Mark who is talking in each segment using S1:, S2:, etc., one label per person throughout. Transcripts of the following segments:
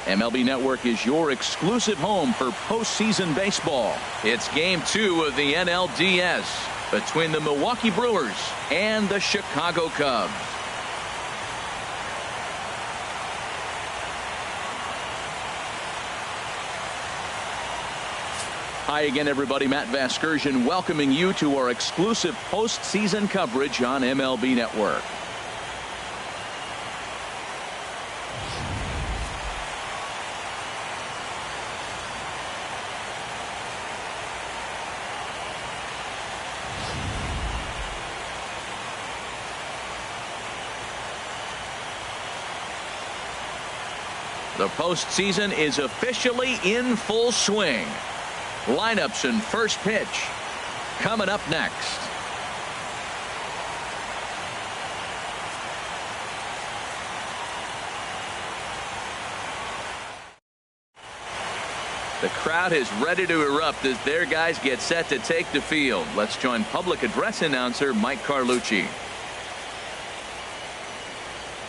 S1: MLB Network is your exclusive home for postseason baseball. It's Game 2 of the NLDS between the Milwaukee Brewers and the Chicago Cubs. Hi again, everybody. Matt Vasgersian welcoming you to our exclusive postseason coverage on MLB Network. The postseason is officially in full swing. Lineups and first pitch coming up next. The crowd is ready to erupt as their guys get set to take the field. Let's join public address announcer Mike Carlucci.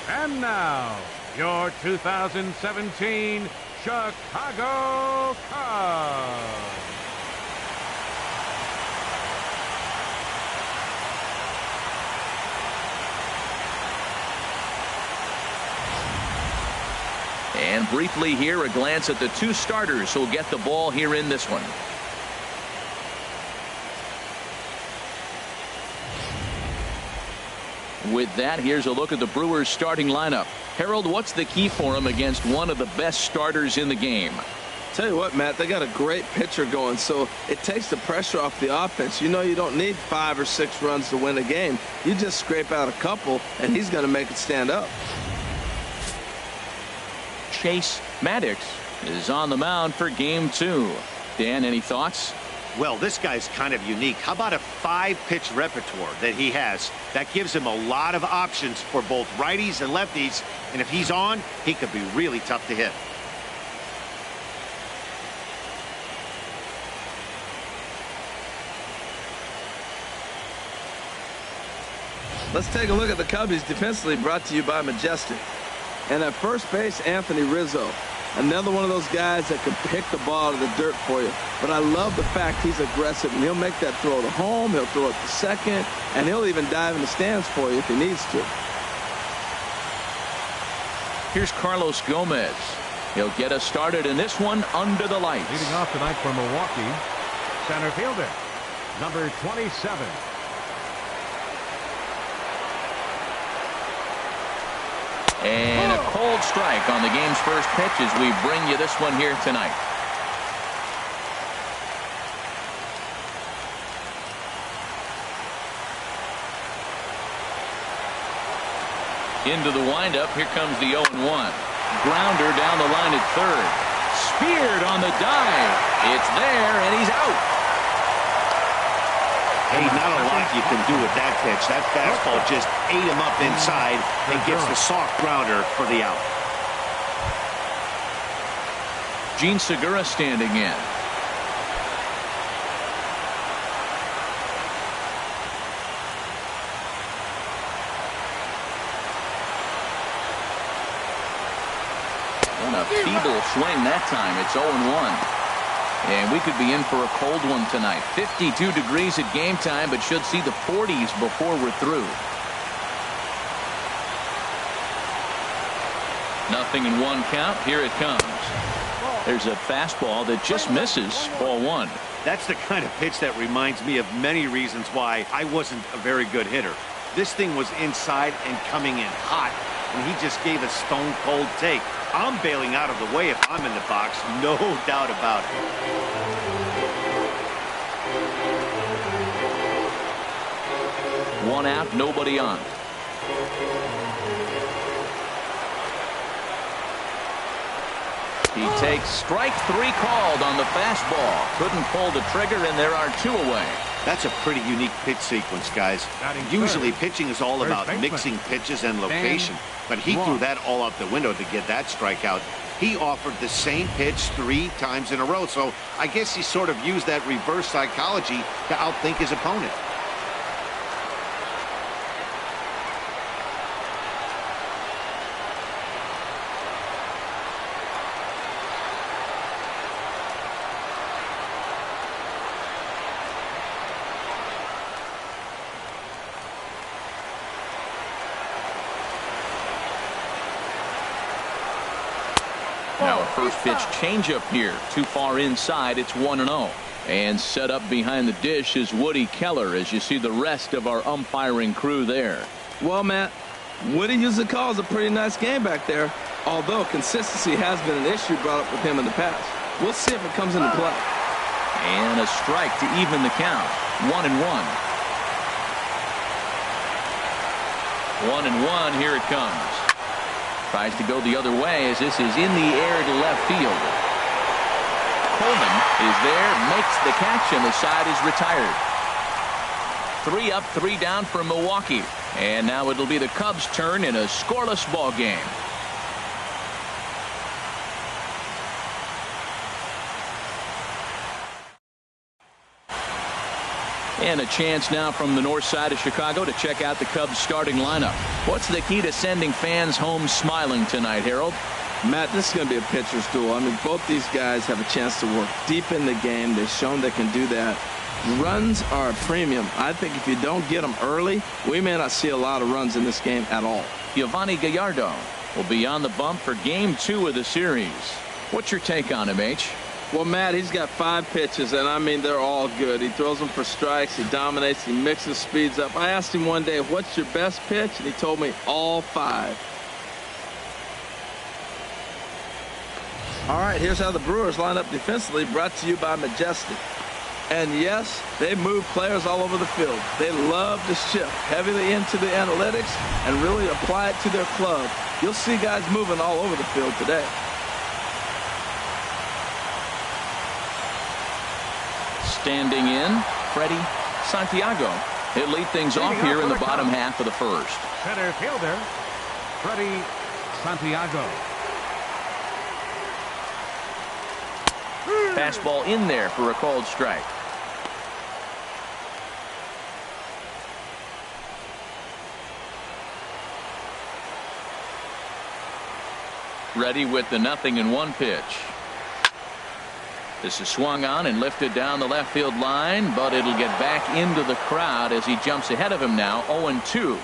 S2: And now, your 2017 Chicago Cubs.
S1: And briefly here, a glance at the two starters who'll get the ball here in this one. With that, here's a look at the Brewers starting lineup. Harold, what's the key for them against one of the best starters in the game?
S3: Tell you what, Matt, they got a great pitcher going, so it takes the pressure off the offense. You know you don't need 5 or 6 runs to win a game. You just scrape out a couple, and he's going to make it stand up.
S1: Chase Maddox is on the mound for Game 2. Dan, any thoughts?
S4: Well, this guy's kind of unique. How about a 5-pitch repertoire that he has? That gives him a lot of options for both righties and lefties. And if he's on, he could be really tough to hit.
S3: Let's take a look at the Cubbies defensively, brought to you by Majestic. And at first base, Anthony Rizzo. Another one of those guys that can pick the ball out of the dirt for you. But I love the fact he's aggressive, and he'll make that throw to home, he'll throw it to second, and he'll even dive in the stands for you if he needs to.
S1: Here's Carlos Gomez. He'll get us started in this one under the lights.
S2: Leading off tonight for Milwaukee, center fielder, number 27.
S1: And a cold strike on the game's first pitch as we bring you this one here tonight. Into the windup. Here comes the 0-1. Grounder down the line at third. Speared on the dive. It's there, and he's out.
S4: Hey, not a lot you can do with that pitch. That fastball just ate him up inside and gets the soft grounder for the out.
S1: Gene Segura standing in. And a feeble swing that time. It's 0-1. And we could be in for a cold one tonight. 52 degrees at game time, but should see the 40s before we're through. Nothing in one count. Here it comes. There's a fastball that just misses. Ball 1.
S4: That's the kind of pitch that reminds me of many reasons why I wasn't a very good hitter. This thing was inside and coming in hot, and he just gave a stone-cold take. I'm bailing out of the way if I'm in the box, no doubt about it.
S1: One out, nobody on. He takes strike 3 called on the fastball. Couldn't pull the trigger, and there are 2 away.
S4: That's a pretty unique pitch sequence, guys. Usually pitching is all about mixing pitches and location, but he threw that all out the window to get that strikeout. He offered the same pitch 3 times in a row, so I guess he sort of used that reverse psychology to outthink his opponent.
S1: Now a first pitch changeup here. Too far inside. It's 1-0. And set up behind the dish is Woody Keller as you see the rest of our umpiring crew there.
S3: Well, Matt, Woody usually calls a pretty nice game back there, although consistency has been an issue brought up with him in the past. We'll see if it comes into play.
S1: And a strike to even the count. 1-1. 1-1. Here it comes. Tries to go the other way as this is in the air to left field. Coleman is there, makes the catch, and the side is retired. 3 up, 3 down for Milwaukee. And now it'll be the Cubs' turn in a scoreless ball game. And a chance now from the north side of Chicago to check out the Cubs starting lineup. What's the key to sending fans home smiling tonight, Harold?
S3: Matt, this is going to be a pitcher's duel. I mean, both these guys have a chance to work deep in the game. They've shown they can do that. Runs are a premium. I think if you don't get them early, we may not see a lot of runs in this game at all.
S1: Giovanni Gallardo will be on the bump for game 2 of the series. What's your take on him, H?
S3: Well, Matt, he's got 5 pitches, and I mean, they're all good. He throws them for strikes. He dominates. He mixes speeds up. I asked him one day, what's your best pitch? And he told me all 5. All right, here's how the Brewers line up defensively, brought to you by Majestic. And yes, they move players all over the field. They love to shift heavily into the analytics and really apply it to their club. You'll see guys moving all over the field today.
S1: Standing in, Freddie Santiago. He'll lead things off here in the bottom half of the first.
S2: Center fielder, Freddie Santiago.
S1: Fastball in there for a called strike. Ready with the 0-1 pitch. This is swung on and lifted down the left field line, but it'll get back into the crowd as he jumps ahead of him now. 0-2.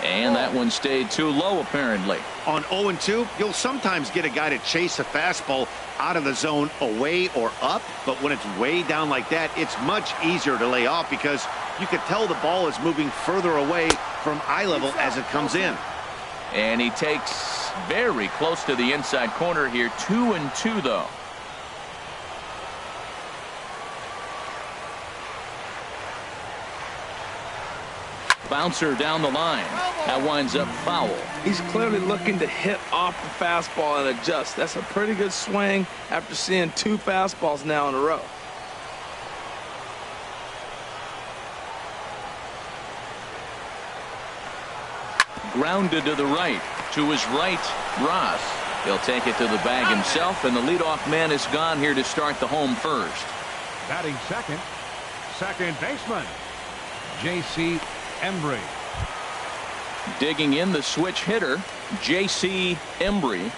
S1: And that one stayed too low, apparently.
S4: On 0-2, you'll sometimes get a guy to chase a fastball out of the zone away or up, but when it's way down like that, it's much easier to lay off because you can tell the ball is moving further away from eye level as it comes in.
S1: And he takes very close to the inside corner here. 2-2, though. Bouncer down the line. That winds up foul.
S3: He's clearly looking to hit off the fastball and adjust. That's a pretty good swing after seeing 2 fastballs now in a row.
S1: Grounded to the right. To his right, Ross. He'll take it to the bag himself, and the leadoff man is gone here to start the home first.
S2: Batting second, second baseman, J.C. Embry.
S1: Digging in the switch hitter, J.C. Embry.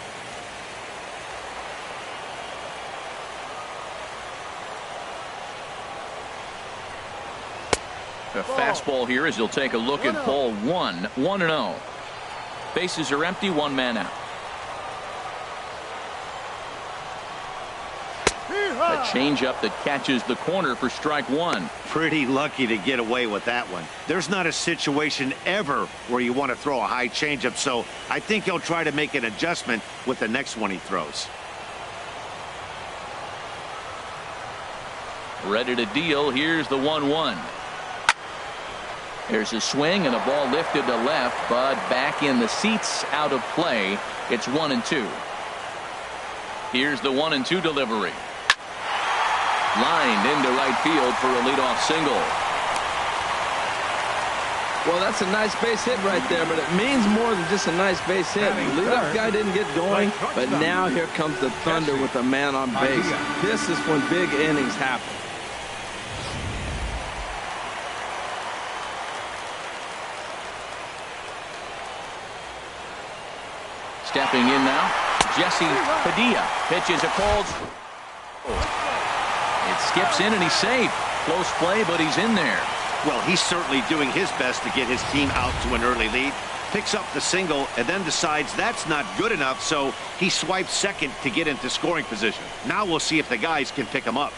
S1: A fastball here as he'll take a look at ball 1. 1-0. Bases are empty, 1 man out. A changeup that catches the corner for strike 1.
S4: Pretty lucky to get away with that one. There's not a situation ever where you want to throw a high changeup, so I think he'll try to make an adjustment with the next one he throws.
S1: Ready to deal. Here's the 1-1. There's a swing and a ball lifted to left, but back in the seats, out of play. It's 1-2. Here's the 1-2 delivery. Lined into right field for a leadoff single.
S3: Well, that's a nice base hit right there, but it means more than just a nice base hit. The leadoff guy didn't get going, but now here comes the thunder with a man on base. This is when big innings happen.
S1: Stepping in now, Jesse Padilla pitches a cold. It skips in and he's safe. Close play, but he's in there.
S4: Well, he's certainly doing his best to get his team out to an early lead. Picks up the single and then decides that's not good enough, so he swipes second to get into scoring position. Now we'll see if the guys can pick him up.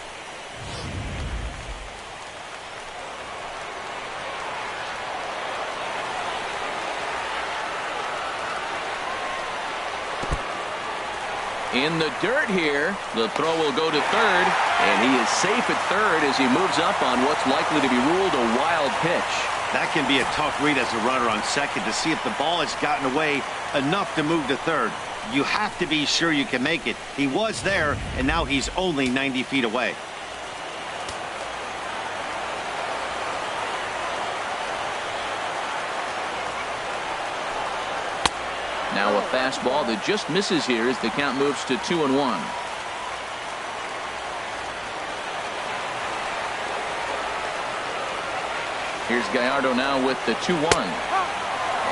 S1: In the dirt here. The throw will go to third, and he is safe at third as he moves up on what's likely to be ruled a wild pitch.
S4: That can be a tough read as a runner on second to see if the ball has gotten away enough to move to third. You have to be sure you can make it. He was there, and now he's only 90 feet away.
S1: Now a fastball that just misses here as the count moves to 2-1. Here's Gallardo now with the 2-1.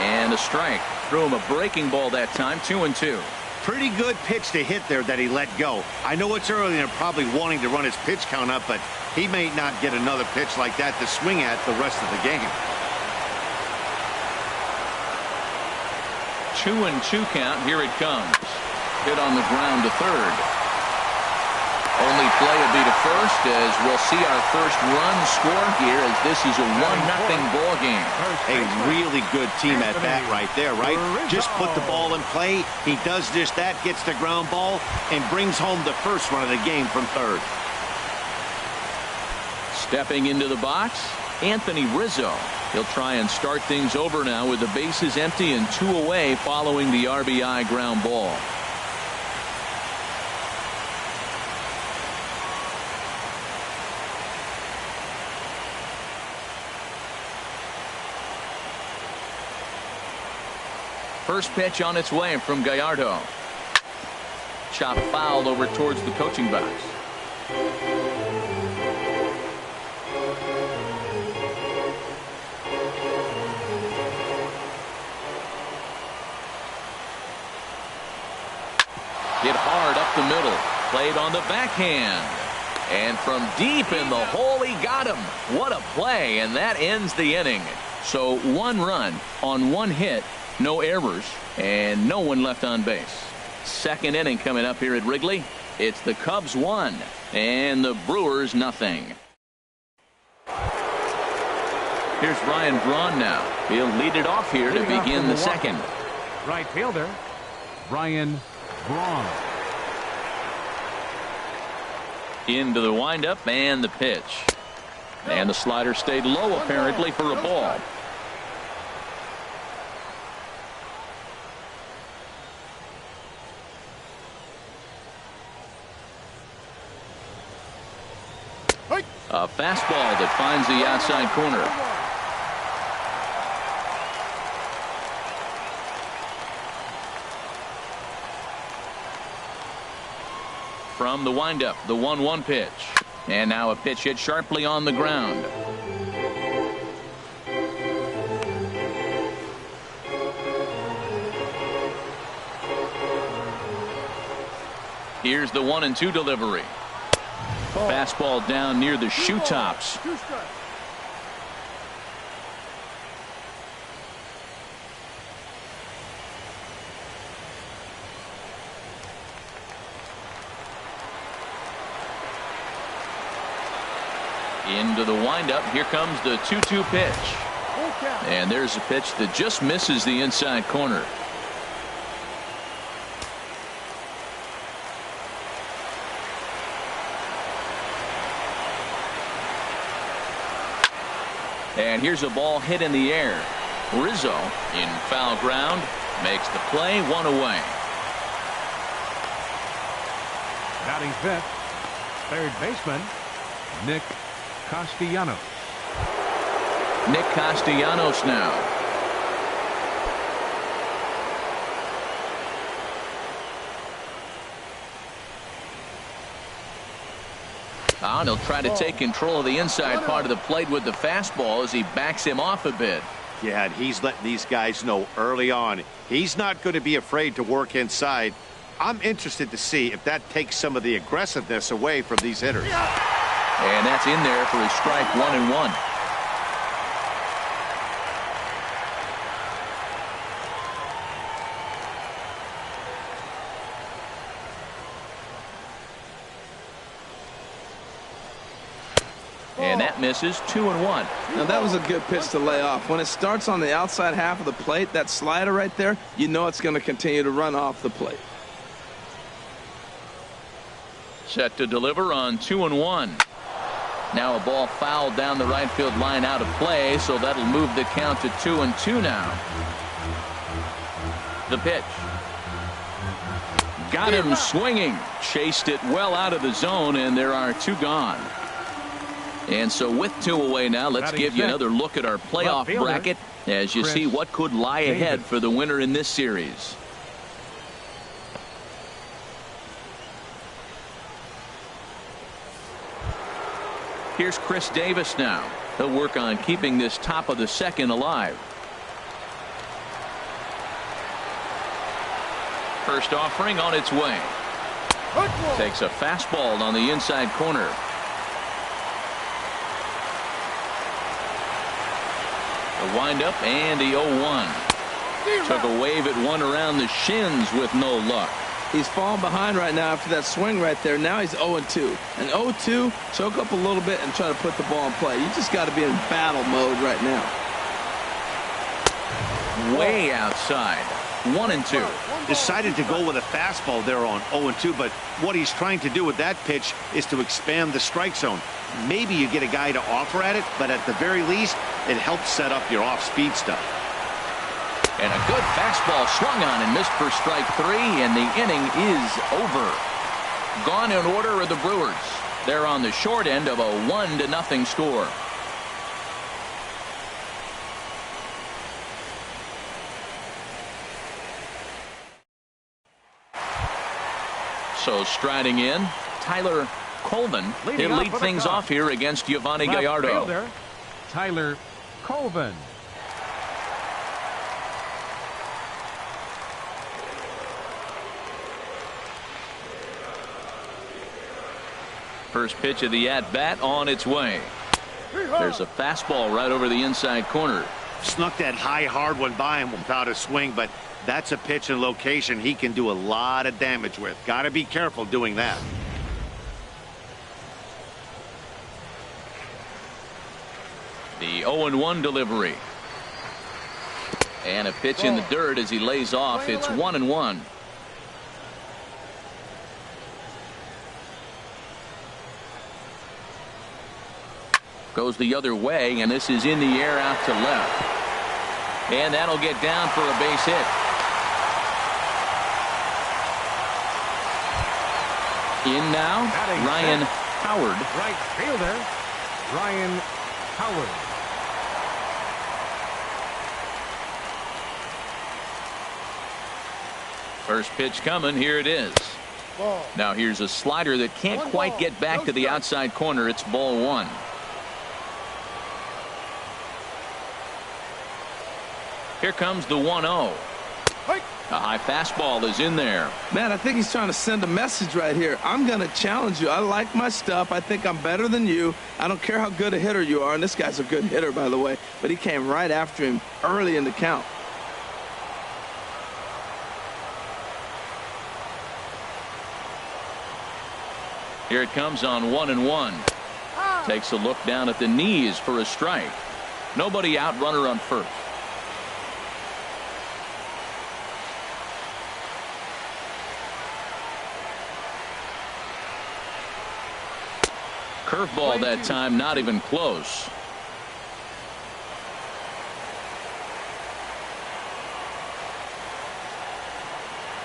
S1: And a strike. Threw him a breaking ball that time, 2-2.
S4: Pretty good pitch to hit there that he let go. I know it's early and probably wanting to run his pitch count up, but he may not get another pitch like that to swing at the rest of the game.
S1: 2-2 count. Here it comes. Hit on the ground to third. Only play will be to first as we'll see our first run score here as this is a 1-0 ball game.
S4: A really good team at bat right there, right? Just put the ball in play. He does just that, gets the ground ball, and brings home the first run of the game from third.
S1: Stepping into the box, Anthony Rizzo. He'll try and start things over now with the bases empty and 2 away following the RBI ground ball. First pitch on its way from Gallardo. Chop foul over towards the coaching box. Hit hard up the middle. Played on the backhand. And from deep in the hole, he got him. What a play, and that ends the inning. So 1 run on 1 hit, no errors, and no one left on base. Second inning coming up here at Wrigley. It's the Cubs 1 and the Brewers nothing. Here's Ryan Braun now. He'll lead it off here to begin the second.
S2: Right fielder, Ryan Braun.
S1: Into the windup and the pitch. And the slider stayed low apparently for a ball. A fastball that finds the outside corner. From the windup, the 1-1 pitch. And now a pitch hit sharply on the ground. Here's the 1-2 delivery. Fastball down near the shoe tops. Into the windup. Here comes the 2-2 pitch. And there's a pitch that just misses the inside corner. And here's a ball hit in the air. Rizzo in foul ground makes the play, 1 away.
S2: Batting fifth, third baseman, Nick Castellanos.
S1: Nick Castellanos now. And he'll try to take control of the inside part of the plate with the fastball as he backs him off a bit.
S4: Yeah, and he's letting these guys know early on he's not going to be afraid to work inside. I'm interested to see if that takes some of the aggressiveness away from these hitters.
S1: And that's in there for a strike, 1-1. And that misses 2-1.
S3: Now that was a good pitch to lay off. When it starts on the outside half of the plate, that slider right there, you know it's going to continue to run off the plate.
S1: Set to deliver on 2-1. Now a ball fouled down the right field line out of play, so that'll move the count to 2-2 now. The pitch. Got him swinging. Chased it well out of the zone, and there are 2 gone. And so with 2 away now, let's give you another look at our playoff bracket as you see what could lie ahead for the winner in this series. Here's Chris Davis now. He'll work on keeping this top of the second alive. First offering on its way. Takes a fastball on the inside corner. The windup and the 0-1. Took a wave at one around the shins with no luck.
S3: He's falling behind right now after that swing right there. Now he's 0-2. And 0-2, choke up a little bit and try to put the ball in play. You just got to be in battle mode right now.
S1: Way outside. 1-2.
S4: Decided to go with a fastball there on 0-2, but what he's trying to do with that pitch is to expand the strike zone. Maybe you get a guy to offer at it, but at the very least, it helps set up your off-speed stuff.
S1: And a good fastball swung on and missed for strike 3, and the inning is over. Gone in order are the Brewers. They're on the short end of a 1-0 score. So striding in, Tyler Colvin. He'll lead things off here against Giovanni Gallardo.
S2: Fielder, Tyler Colvin.
S1: First pitch of the at-bat on its way. There's a fastball right over the inside corner.
S4: Snuck that high, hard one by him without a swing, but that's a pitch and location he can do a lot of damage with. Got to be careful doing that.
S1: The 0-1 delivery. And a pitch in the dirt as he lays off. It's 1-1. Goes the other way, and this is in the air out to left. And that'll get down for a base hit. In now, Ryan Howard.
S2: Right fielder, Ryan Howard.
S1: First pitch coming. Here it is. Now here's a slider that can't quite get back to the outside corner. It's ball 1. Here comes the 1-0. A high fastball is in there.
S3: Man, I think he's trying to send a message right here. I'm going to challenge you. I like my stuff. I think I'm better than you. I don't care how good a hitter you are. And this guy's a good hitter, by the way. But he came right after him early in the count.
S1: Here it comes on 1-1. Takes a look down at the knees for a strike. Nobody out, runner on first. Curveball that time, not even close.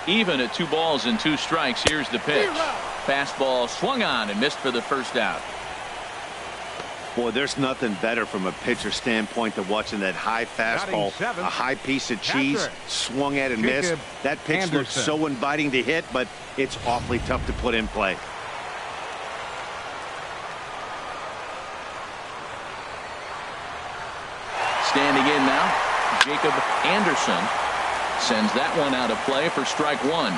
S1: Even at 2 balls and 2 strikes. Here's the pitch. Fastball swung on and missed for the first out.
S4: Boy, there's nothing better from a pitcher standpoint than watching that high fastball, a high piece of cheese, swung at and missed. That pitch looks so inviting to hit, but it's awfully tough to put in play.
S1: Standing in now, Jacob Anderson sends that one out of play for strike 1.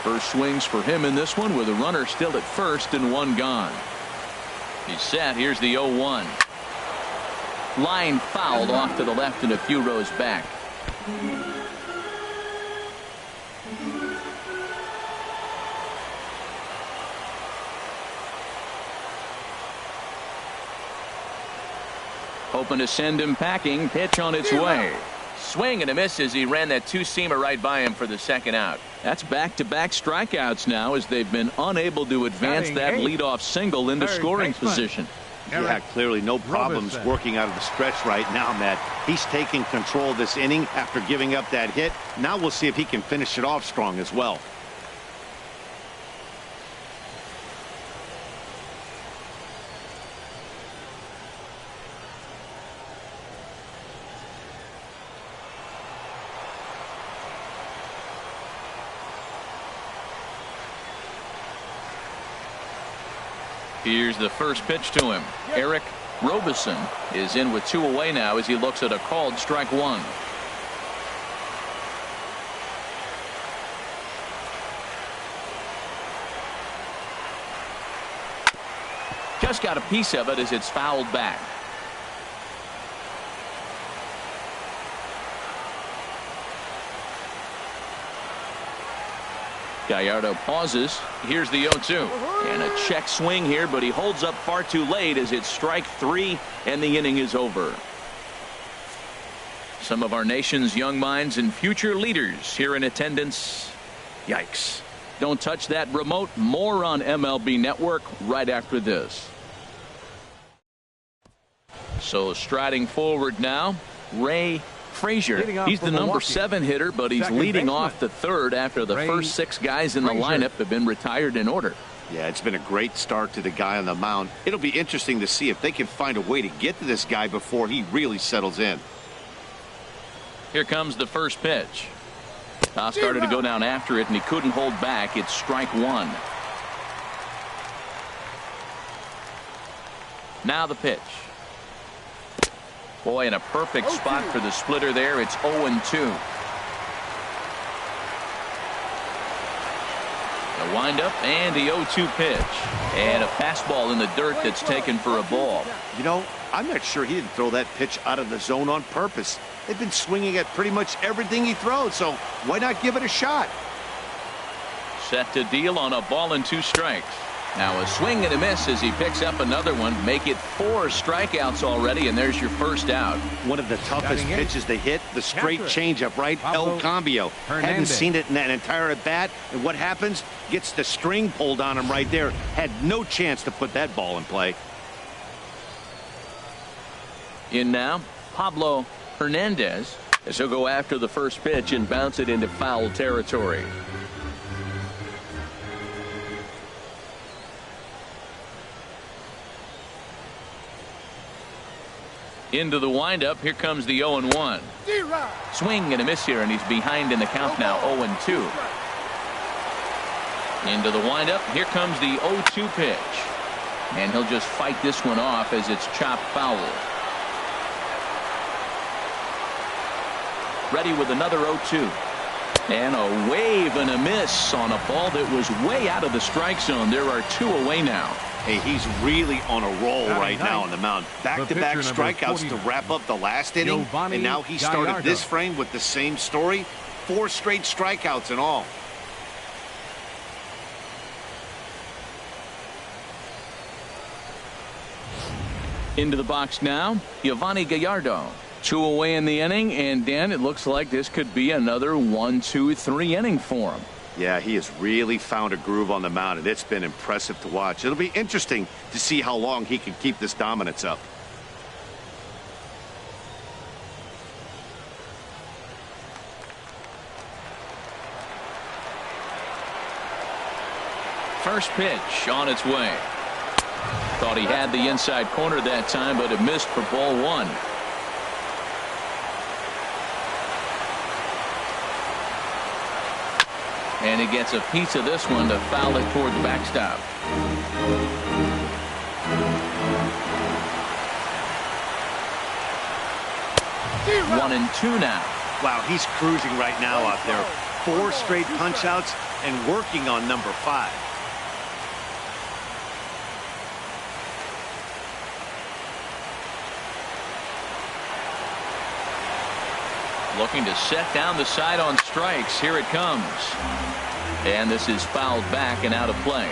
S1: First swings for him in this one with a runner still at first and 1 gone. He's set. Here's the 0-1. Line fouled off to the left and a few rows back. Hoping to send him packing. Pitch on its way. Swing and a miss as he ran that two-seamer right by him for the second out. That's back-to-back strikeouts now as they've been unable to advance that leadoff single into scoring position.
S4: Yeah, clearly no problems working out of the stretch right now, Matt. He's taking control of this inning after giving up that hit. Now we'll see if he can finish it off strong as well.
S1: Here's the first pitch to him. Eric Robison is in with 2 away now as he looks at a called strike 1. Just got a piece of it as it's fouled back. Gallardo pauses. Here's the 0-2. And a check swing here, but he holds up far too late as it's strike 3 and the inning is over. Some of our nation's young minds and future leaders here in attendance. Yikes. Don't touch that remote. More on MLB Network right after this. So striding forward now, Ray Frazier. He's the number 7 hitter, but he's leading off the third after the first 6 guys in the lineup have been retired in order.
S4: Yeah, it's been a great start to the guy on the mound. It'll be interesting to see if they can find a way to get to this guy before he really settles in.
S1: Here comes the first pitch. Started to go down after it, and he couldn't hold back. It's strike 1. Now the pitch. Boy, in a perfect spot for the splitter there. It's 0-2. The windup and the 0-2 pitch. And a fastball in the dirt that's taken for a ball.
S4: You know, I'm not sure he didn't throw that pitch out of the zone on purpose. They've been swinging at pretty much everything he throws, so why not give it a shot?
S1: Set to deal on a ball and 2 strikes. Now a swing and a miss as he picks up another one. Make it 4 strikeouts already, and there's your first out.
S4: One of the toughest pitches to hit, the straight changeup, right? El Cambio. Hadn't seen it in that entire at bat, and what happens? Gets the string pulled on him right there. Had no chance to put that ball in play.
S1: In now, Pablo Hernandez, as he'll go after the first pitch and bounce it into foul territory. Into the windup. Here comes the 0-1. Swing and a miss here, and he's behind in the count now. 0-2. Into the windup. Here comes the 0-2 pitch, and he'll just fight this one off as it's chopped foul. Ready with another 0-2. And a wave and a miss on a ball that was way out of the strike zone. There are 2 away now.
S4: Hey, he's really on a roll right now on the mound. Back-to-back strikeouts to wrap up the last inning, and now he started this frame with the same story. 4 straight strikeouts in all.
S1: Into the box now, Yovani Gallardo. 2 away in the inning, and Dan, it looks like this could be another 1-2-3 inning for him.
S4: Yeah, he has really found a groove on the mound, and it's been impressive to watch. It'll be interesting to see how long he can keep this dominance up.
S1: First pitch on its way. Thought he had the inside corner that time, but it missed for ball 1. And he gets a piece of this one to foul it toward the backstop. 1-2 now.
S4: Wow, he's cruising right now out there. 4 straight punch outs and working on number 5.
S1: Looking to set down the side on strikes. Here it comes. And this is fouled back and out of play.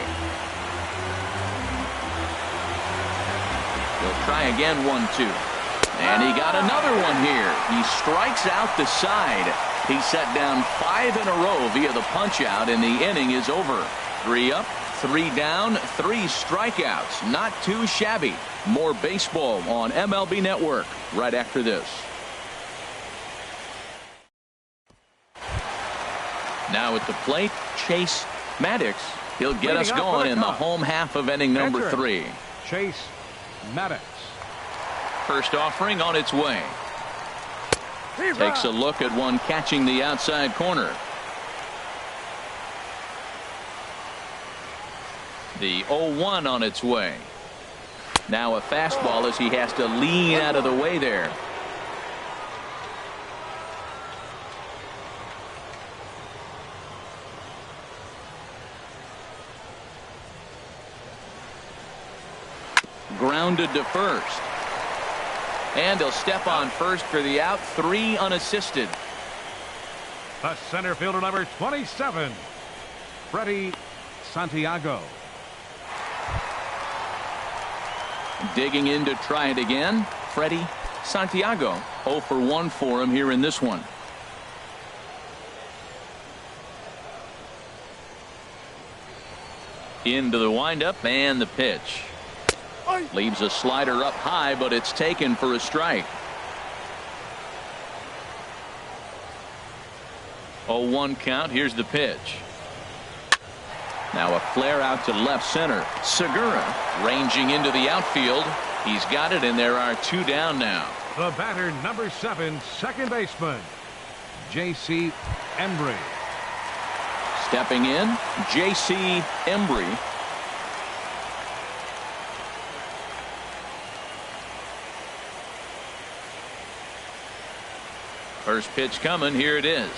S1: He'll try again. 1-2. And he got another one here. He strikes out the side. He set down 5 in a row via the punch out, and the inning is over. 3 up, 3 down, 3 strikeouts. Not too shabby. More baseball on MLB Network right after this. Now at the plate, Chase Maddox. He'll get us going in the home half of inning number 3.
S2: Chase Maddox.
S1: First offering on its way. Takes a look at one catching the outside corner. The 0-1 on its way. Now a fastball as he has to lean out of the way there. Grounded to first. And he'll step on first for the out. 3 unassisted.
S2: The center fielder, number 27, Freddie Santiago.
S1: Digging in to try it again, Freddie Santiago. 0 for 1 for him here in this one. Into the windup and the pitch. Leaves a slider up high, but it's taken for a strike. 0-1 count. Here's the pitch. Now a flare out to left center. Segura ranging into the outfield. He's got it, and there are 2 down now.
S2: The batter, number 7, second baseman, J.C. Embry.
S1: Stepping in, J.C. Embry. First pitch coming. Here it is.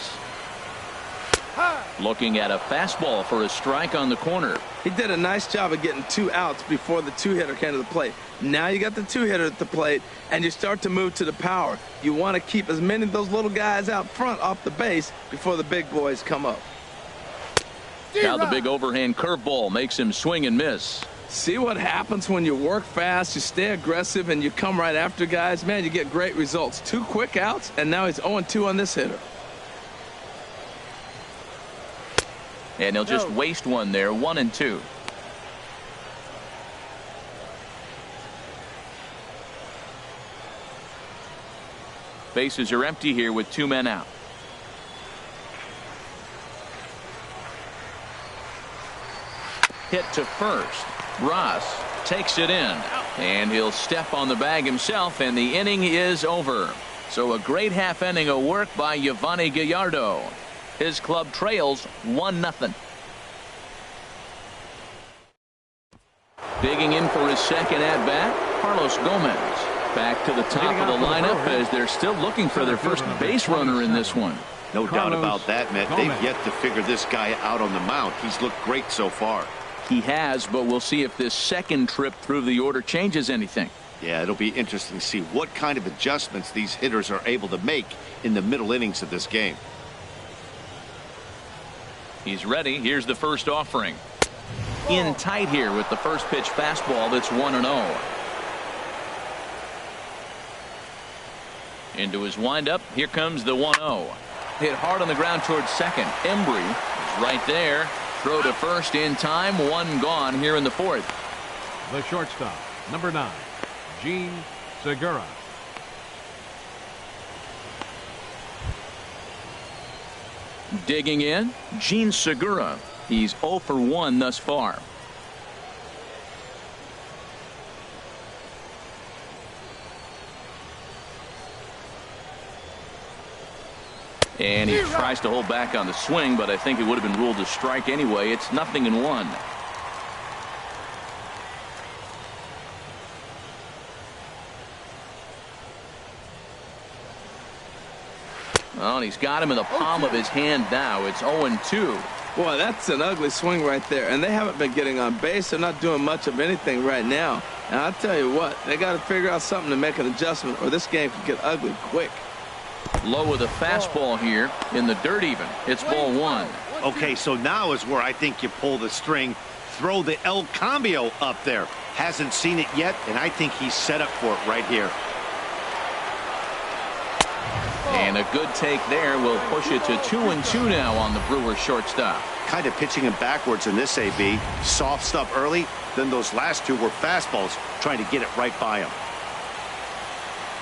S1: Looking at a fastball for a strike on the corner.
S3: He did a nice job of getting 2 outs before the 2-hitter came to the plate. Now you got the 2-hitter at the plate, and you start to move to the power. You want to keep as many of those little guys out front off the base before the big boys come up.
S1: Now the big overhand curveball makes him swing and miss.
S3: See what happens when you work fast, you stay aggressive, and you come right after guys? Man, you get great results. 2 quick outs, and now he's 0-2 on this hitter.
S1: And he'll just waste one there. 1-2. Bases are empty here with 2 men out. Hit to first. Ross takes it in, and he'll step on the bag himself, and the inning is over. So a great half inning of work by Yovani Gallardo. His club trails 1-0. Digging in for his second at-bat, Carlos Gomez. Back to the top of the lineup as they're still looking for their first base runner in this one.
S4: No doubt about that, Matt. They've yet to figure this guy out on the mound. He's looked great so far.
S1: He has, but we'll see if this second trip through the order changes anything.
S4: Yeah, it'll be interesting to see what kind of adjustments these hitters are able to make in the middle innings of this game.
S1: He's ready. Here's the first offering. In tight here with the first pitch fastball that's 1-0. Into his windup. Here comes the 1-0. Hit hard on the ground towards second. Embry is right there. Throw to first in time. 1 gone here in the 4th.
S2: The shortstop, number 9, Gene Segura.
S1: Digging in, Gene Segura. He's 0 for 1 thus far. And he tries to hold back on the swing, but I think it would have been ruled a strike anyway. It's 0-1. Well, and he's got him in the palm of his hand now. It's 0-2.
S3: Boy, that's an ugly swing right there. And they haven't been getting on base. They're not doing much of anything right now. And I'll tell you what, they got to figure out something to make an adjustment, or this game could get ugly quick.
S1: Low with a fastball here in the dirt even. It's ball 1.
S4: Okay, so now is where I think you pull the string. Throw the El Cambio up there. Hasn't seen it yet, and I think he's set up for it right here.
S1: And a good take there will push it to 2-2 now on the Brewers shortstop.
S4: Kind of pitching him backwards in this AB. Soft stuff early, then those last two were fastballs, trying to get it right by him.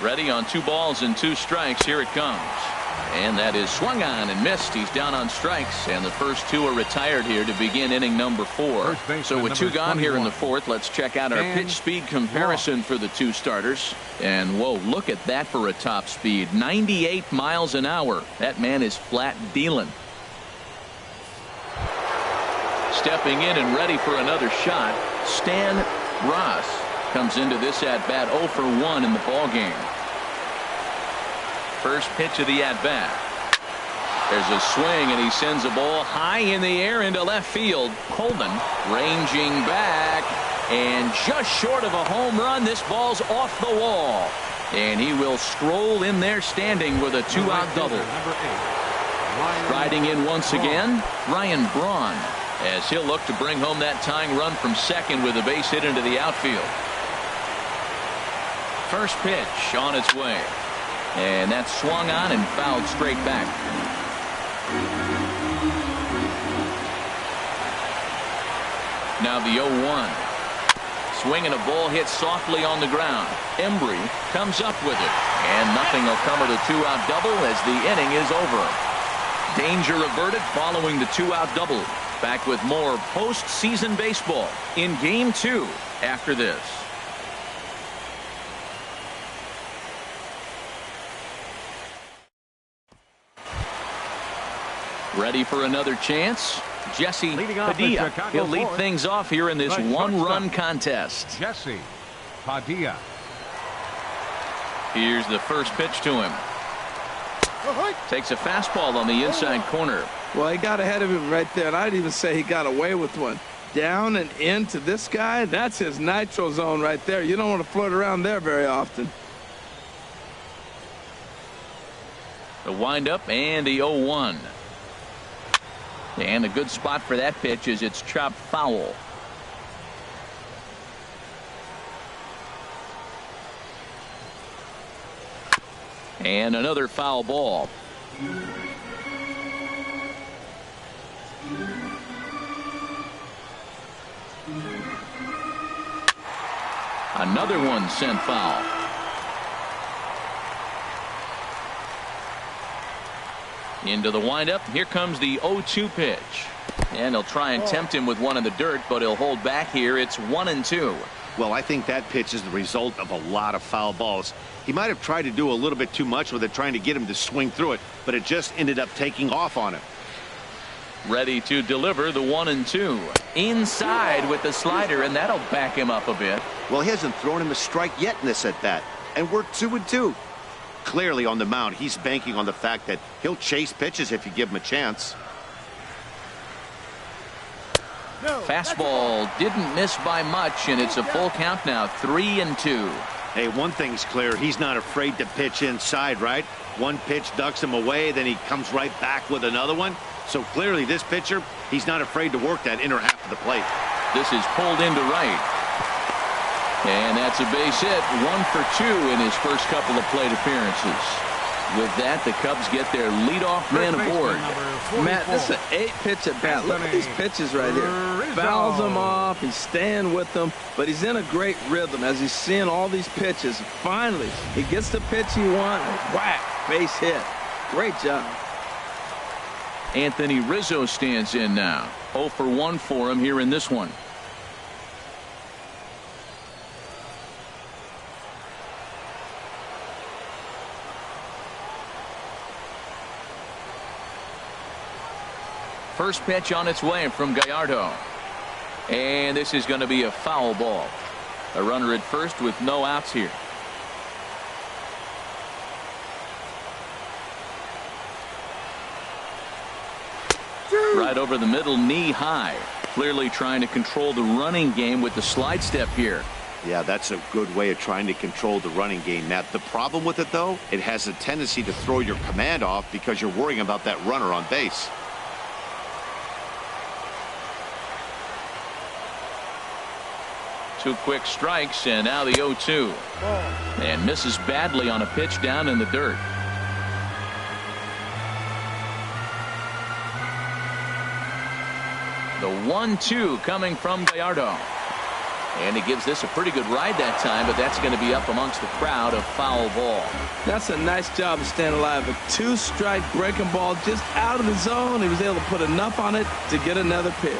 S1: Ready on 2 balls and 2 strikes. Here it comes. And that is swung on and missed. He's down on strikes, and the first 2 are retired here to begin inning number 4. So with 2 gone here in the 4th, let's check out our pitch speed comparison for the 2 starters. And whoa, look at that for a top speed. 98 miles an hour. That man is flat dealing. Stepping in and ready for another shot, Stan Ross comes into this at-bat 0 for 1 in the ball game. First pitch of the at-bat. There's a swing, and he sends a ball high in the air into left field. Coleman ranging back, and just short of a home run. This ball's off the wall, and he will stroll in there standing with a 2-out double. Riding in once again, Ryan Braun, as he'll look to bring home that tying run from second with a base hit into the outfield. First pitch on its way. And that's swung on and fouled straight back. Now the 0-1. Swing and a ball hit softly on the ground. Embry comes up with it. And nothing will come of the 2-out double as the inning is over. Danger averted following the 2-out double. Back with more postseason baseball in Game 2 after this. Ready for another chance? Jesse Padilla. He'll lead things off here in this 1-run contest.
S2: Jesse Padilla.
S1: Here's the first pitch to him. Takes a fastball on the inside corner.
S3: Well, he got ahead of him right there, and I'd even say he got away with one. Down and into this guy, that's his nitro zone right there. You don't want to float around there very often.
S1: The windup and the 0-1. And a good spot for that pitch is it's chopped foul. And another foul ball. Another one sent foul. Into the windup. Here comes the 0-2 pitch. And he'll try and tempt him with one in the dirt, but he'll hold back here. It's 1-2.
S4: Well, I think that pitch is the result of a lot of foul balls. He might have tried to do a little bit too much with it, trying to get him to swing through it, but it just ended up taking off on him.
S1: Ready to deliver the 1-2. Inside with the slider, and that'll back him up a bit.
S4: Well, he hasn't thrown him a strike yet in this at-bat, and we're 2-2. Clearly on the mound, he's banking on the fact that he'll chase pitches if you give him a chance.
S1: Fastball didn't miss by much, and it's a full count now, 3-2.
S4: Hey, one thing's clear. He's not afraid to pitch inside, right? One pitch ducks him away, then he comes right back with another one. So clearly this pitcher, he's not afraid to work that inner half of the plate.
S1: This is pulled into right. And that's a base hit, 1 for 2 in his first couple of plate appearances. With that, the Cubs get their leadoff man aboard.
S3: Matt, this is an 8-pitch at bat. Look at these pitches right here. Fouls them off. He's staying with them, but he's in a great rhythm as he's seeing all these pitches. Finally, he gets the pitch he wants. Whack, base hit. Great job.
S1: Anthony Rizzo stands in now. 0 for 1 for him here in this one. First pitch on its way from Gallardo. And this is going to be a foul ball. A runner at first with no outs here. Right over the middle, knee high. Clearly trying to control the running game with the slide step here.
S4: Yeah, that's a good way of trying to control the running game, Matt. The problem with it, though, it has a tendency to throw your command off because you're worrying about that runner on base. Two
S1: quick strikes, and now the 0-2. And misses badly on a pitch down in the dirt.
S2: 1.
S1: The 1-2 coming from Gallardo. And he gives this a pretty good ride that time, but that's going to be up amongst the crowd of foul ball.
S3: That's a nice job of staying alive. A 2-strike breaking ball just out of the zone. He was able to put enough on it to get another pitch.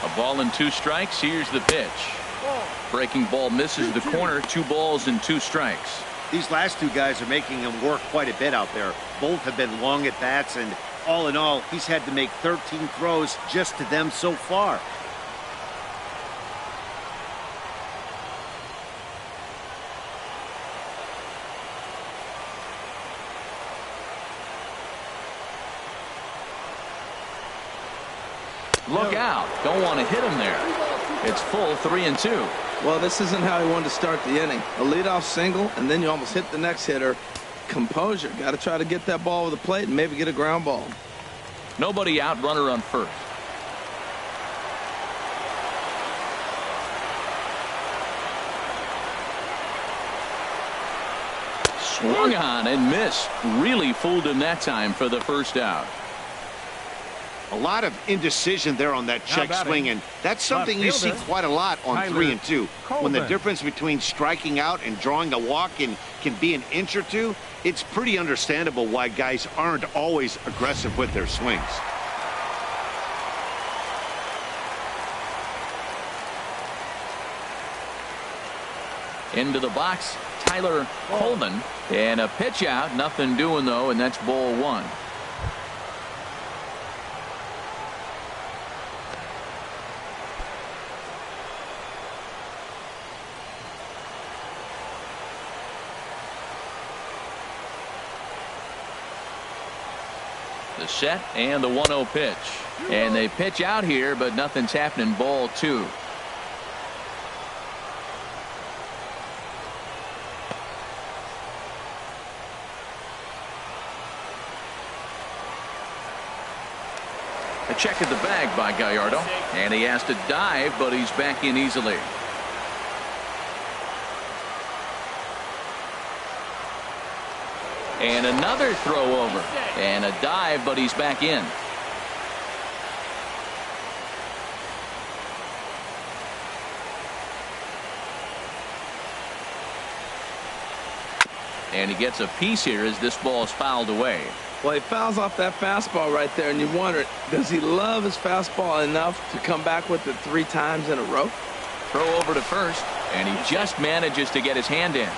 S1: A ball and 2 strikes. Here's the pitch. Breaking ball misses the corner. 2 balls and 2 strikes.
S4: These last 2 guys are making him work quite a bit out there. Both have been long at bats, and all in all, he's had to make 13 throws just to them so far.
S1: Look out. Don't want to hit him there. It's full 3-2.
S3: Well, this isn't how he wanted to start the inning. A leadoff single, and then you almost hit the next hitter. Composure. Got to try to get that ball over the plate and maybe get a ground ball.
S1: Nobody out, runner on first. Swung on and missed. Really fooled him that time for the first out.
S4: A lot of indecision there on that check swing, and that's something you see quite a lot on 3-2. When the difference between striking out and drawing a walk can be an inch or two, it's pretty understandable why guys aren't always aggressive with their swings.
S1: Into the box, Tyler Coleman, and a pitch out. Nothing doing, though, and that's ball 1. The set and the 1-0 pitch. And they pitch out here, but nothing's happening. Ball 2. A check at the bag by Gallardo. And he has to dive, but he's back in easily. And another throw over. And a dive, but he's back in. And he gets a piece here as this ball is fouled away.
S3: Well, he fouls off that fastball right there, and you wonder, does he love his fastball enough to come back with it 3 times in a row?
S1: Throw over to first, and he just manages to get his hand in.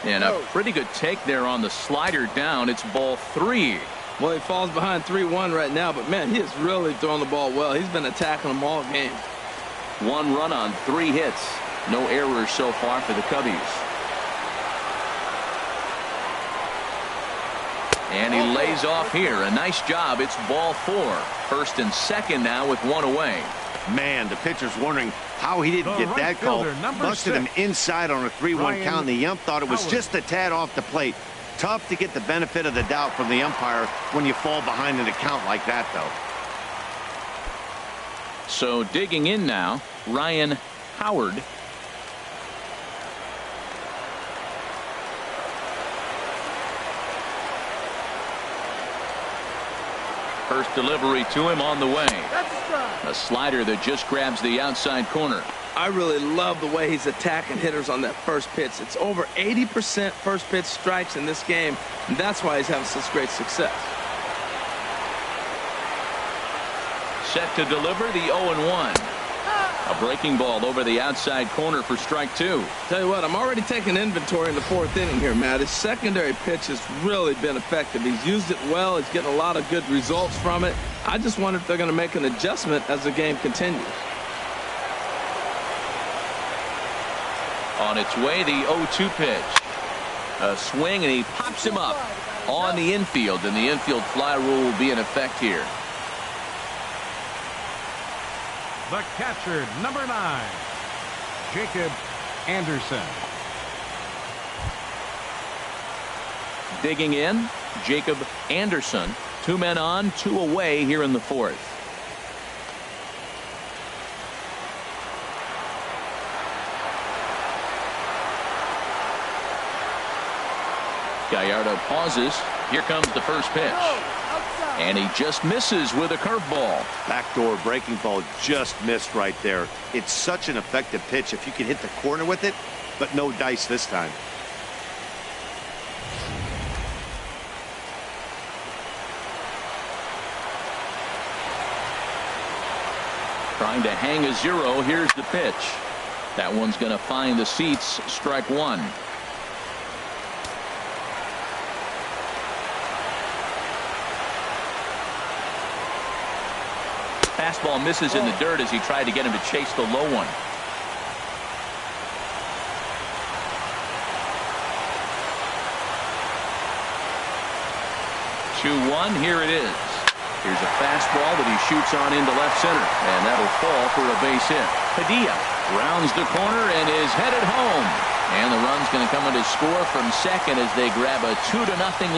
S1: And a pretty good take there on the slider down. It's ball 3.
S3: Well, he falls behind 3-1 right now, but man, he has really thrown the ball well. He's been attacking them all game.
S1: 1 run on 3 hits. No errors so far for the Cubbies. And he lays off here. A nice job. It's ball 4. First and second now with 1 away.
S4: Man, the pitcher's wondering how he didn't get that call. Busted him inside on a 3-1 count. The ump thought it was just a tad off the plate. Tough to get the benefit of the doubt from the umpire when you fall behind in a count like that, though.
S1: So digging in now, Ryan Howard. First delivery to him on the way. A slider that just grabs the outside corner.
S3: I really love the way he's attacking hitters on that first pitch. It's over 80% first pitch strikes in this game, and that's why he's having such great success.
S1: Set to deliver the 0-1. A breaking ball over the outside corner for strike 2.
S3: Tell you what, I'm already taking inventory in the 4th inning here, Matt. His secondary pitch has really been effective. He's used it well. He's getting a lot of good results from it. I just wonder if they're going to make an adjustment as the game continues.
S1: On its way, the 0-2 pitch. A swing, and he pops him up on the infield, and the infield fly rule will be in effect here.
S2: The catcher, number 9, Jacob Anderson.
S1: Digging in, Jacob Anderson. 2 men on, 2 away here in the 4th. Gallardo pauses. Here comes the first pitch. And he just misses with a curveball.
S4: Backdoor breaking ball just missed right there. It's such an effective pitch if you can hit the corner with it, but no dice this time.
S1: Trying to hang a 0. Here's the pitch. That one's going to find the seats. Strike one. Fastball misses in the dirt as he tried to get him to chase the low one. 2-1. Here it is. Here's a fastball that he shoots on into left center, and that'll fall for a base hit. Padilla rounds the corner and is headed home. And the run's going to come in to score from second as they grab a 2-0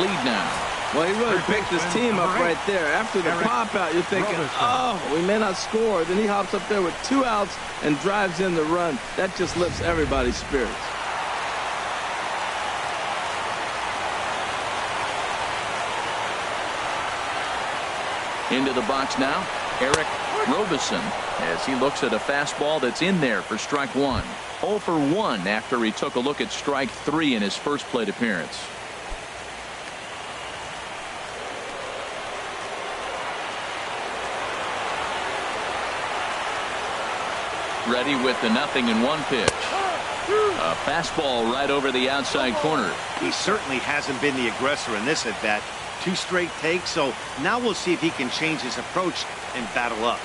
S1: lead now.
S3: Well, he really picked his team up right there. After the pop out, you're thinking, oh, we may not score. Then he hops up there with 2 outs and drives in the run. That just lifts everybody's spirits.
S1: Into the box now, Eric Robison, as he looks at a fastball that's in there for strike one. 0 for 1 after he took a look at strike 3 in his first plate appearance. Ready with the 0-1 pitch. A fastball right over the outside corner.
S4: He certainly hasn't been the aggressor in this at bat. 2 straight takes, so now we'll see if he can change his approach and battle up.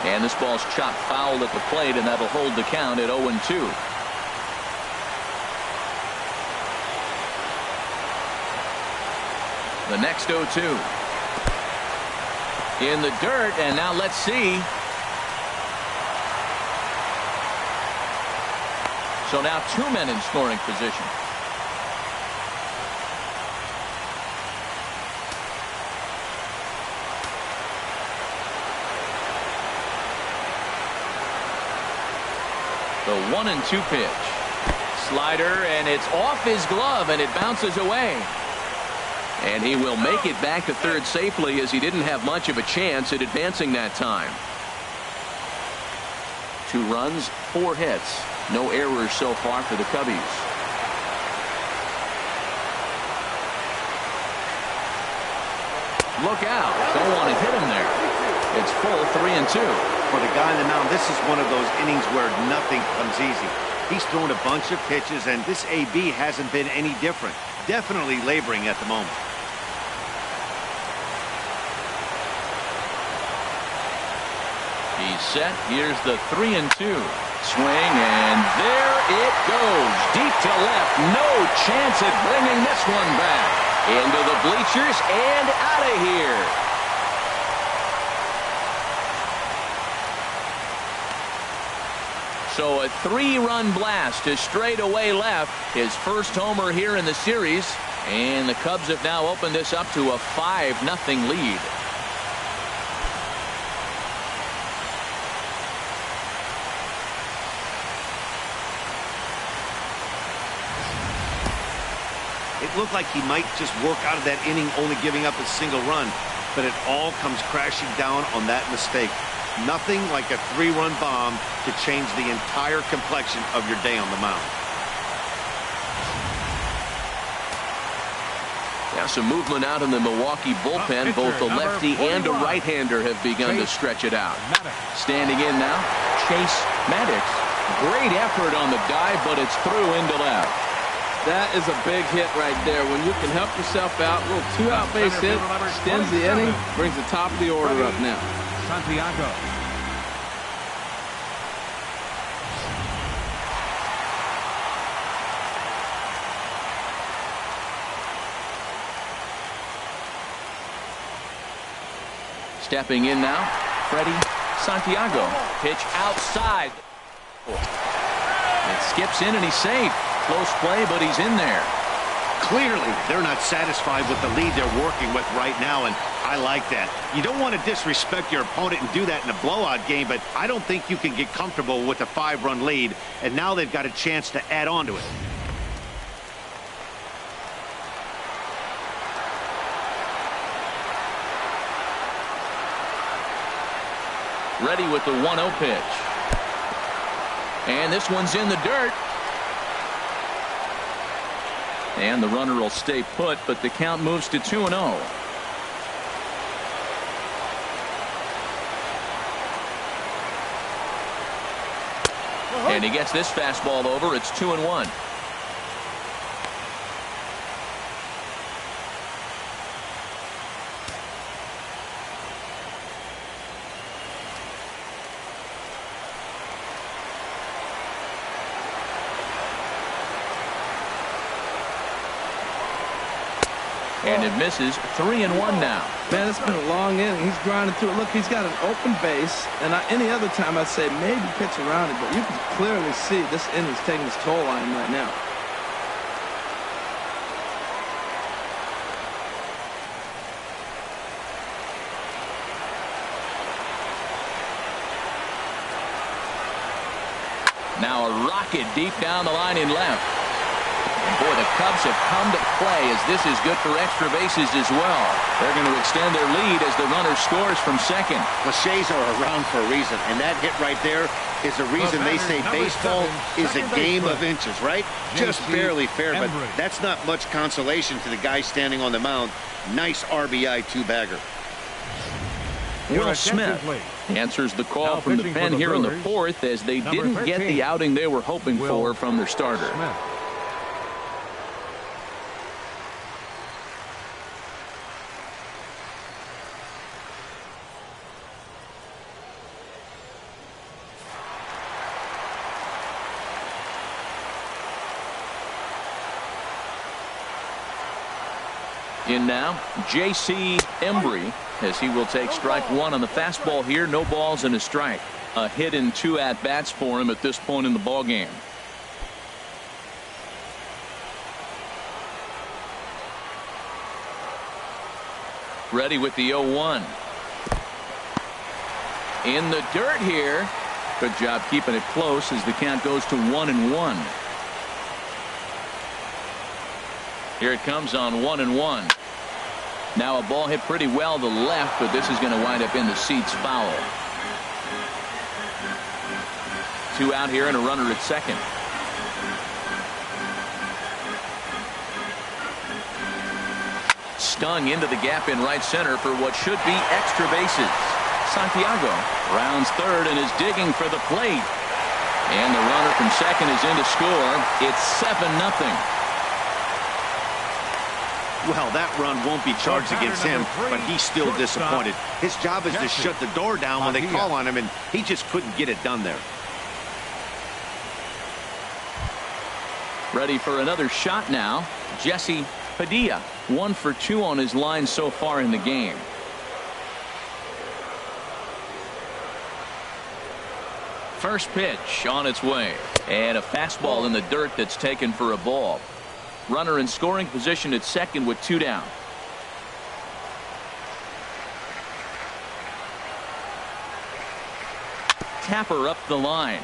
S1: And this ball's chopped foul at the plate, and that'll hold the count at 0-2. The next 0-2. In the dirt, and now let's see. So now 2 men in scoring position. The 1-2 pitch. Slider, and it's off his glove, and it bounces away. And he will make it back to third safely, as he didn't have much of a chance at advancing that time. 2 runs, 4 hits. No errors so far for the Cubbies. Look out. Don't want to hit him there. It's full 3-2.
S4: For the guy on the mound, this is one of those innings where nothing comes easy. He's thrown a bunch of pitches, and this AB hasn't been any different. Definitely laboring at the moment.
S1: He's set. Here's the 3-2. Swing, and there it goes. Deep to left. No chance at bringing this one back. Into the bleachers and out of here. So a 3-run blast to straightaway left. His first homer here in the series. And the Cubs have now opened this up to a 5-0 lead.
S4: It looked like he might just work out of that inning, only giving up a single run, but it all comes crashing down on that mistake. Nothing like a 3-run bomb to change the entire complexion of your day on the mound.
S1: Now some movement out in the Milwaukee bullpen. Both the lefty and a right-hander have begun to stretch it out. Standing in now, Chase Maddox. Great effort on the dive, but it's through into left.
S3: That is a big hit right there. When you can help yourself out, a little 2-out base hit, extends the inning, brings the top of the order up now.
S2: Santiago.
S1: Stepping in now, Freddie Santiago. Pitch outside. It skips in and he's safe. Close play, but he's in there.
S4: Clearly, they're not satisfied with the lead they're working with right now, and I like that. You don't want to disrespect your opponent and do that in a blowout game, but I don't think you can get comfortable with a 5-run lead, and now they've got a chance to add on to it.
S1: Ready with the 1-0 pitch. And this one's in the dirt. And the runner will stay put, but the count moves to 2-0. And he gets this fastball over. It's 2-1. And it misses. 3-1 now.
S3: Man, it's been a long inning. He's grinding through it. Look, he's got an open base, and any other time I'd say maybe pitch around it, but you can clearly see this inning's taking its toll on him right now.
S1: Now a rocket deep down the line in left. And boy, the Cubs have come to play, as this is good for extra bases as well. They're going to extend their lead as the runner scores from second.
S4: Clichés are around for a reason, and that hit right there is the reason they say baseball is a game of inches, right? Just barely fair, but that's not much consolation to the guy standing on the mound. Nice RBI two-bagger.
S1: Will Smith answers the call from the pen here in the fourth, as they didn't get the outing they were hoping for from their starter. In now, J.C. Embry, as he will take strike one on the fastball here. No balls and a strike. A hit and 2 at-bats for him at this point in the ballgame. Ready with the 0-1. In the dirt here. Good job keeping it close as the count goes to 1-1. Here it comes on 1-1. Now a ball hit pretty well to left, but this is going to wind up in the seats foul. 2 out here and a runner at second. Stung into the gap in right center for what should be extra bases. Santiago rounds third and is digging for the plate. And the runner from second is in to score. It's 7-0.
S4: Well, that run won't be charged against him, but he's still disappointed. His job is to shut the door down when they call on him, and he just couldn't get it done there.
S1: Ready for another shot now. Jesse Padilla, 1 for 2 on his line so far in the game. First pitch on its way, and a fastball in the dirt that's taken for a ball. Runner in scoring position at second with 2 down. Tapper up the line.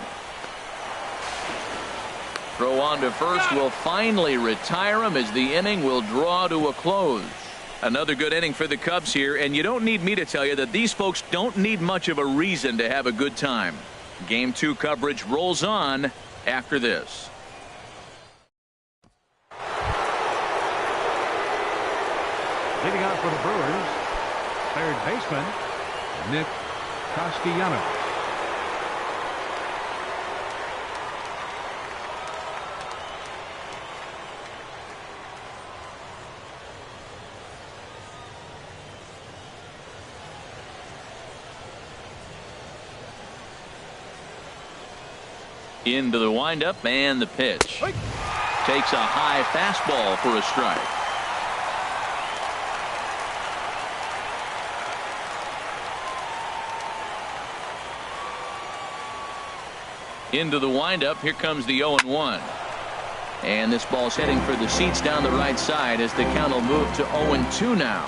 S1: Throw on to first will finally retire him as the inning will draw to a close. Another good inning for the Cubs here, and you don't need me to tell you that these folks don't need much of a reason to have a good time. Game 2 coverage rolls on after this.
S2: Leading out for the Brewers, third baseman, Nick Castellanos.
S1: Into the windup and the pitch. Takes a high fastball for a strike. Into the windup. Here comes the 0-1. And this ball's heading for the seats down the right side as the count will move to 0-2 now.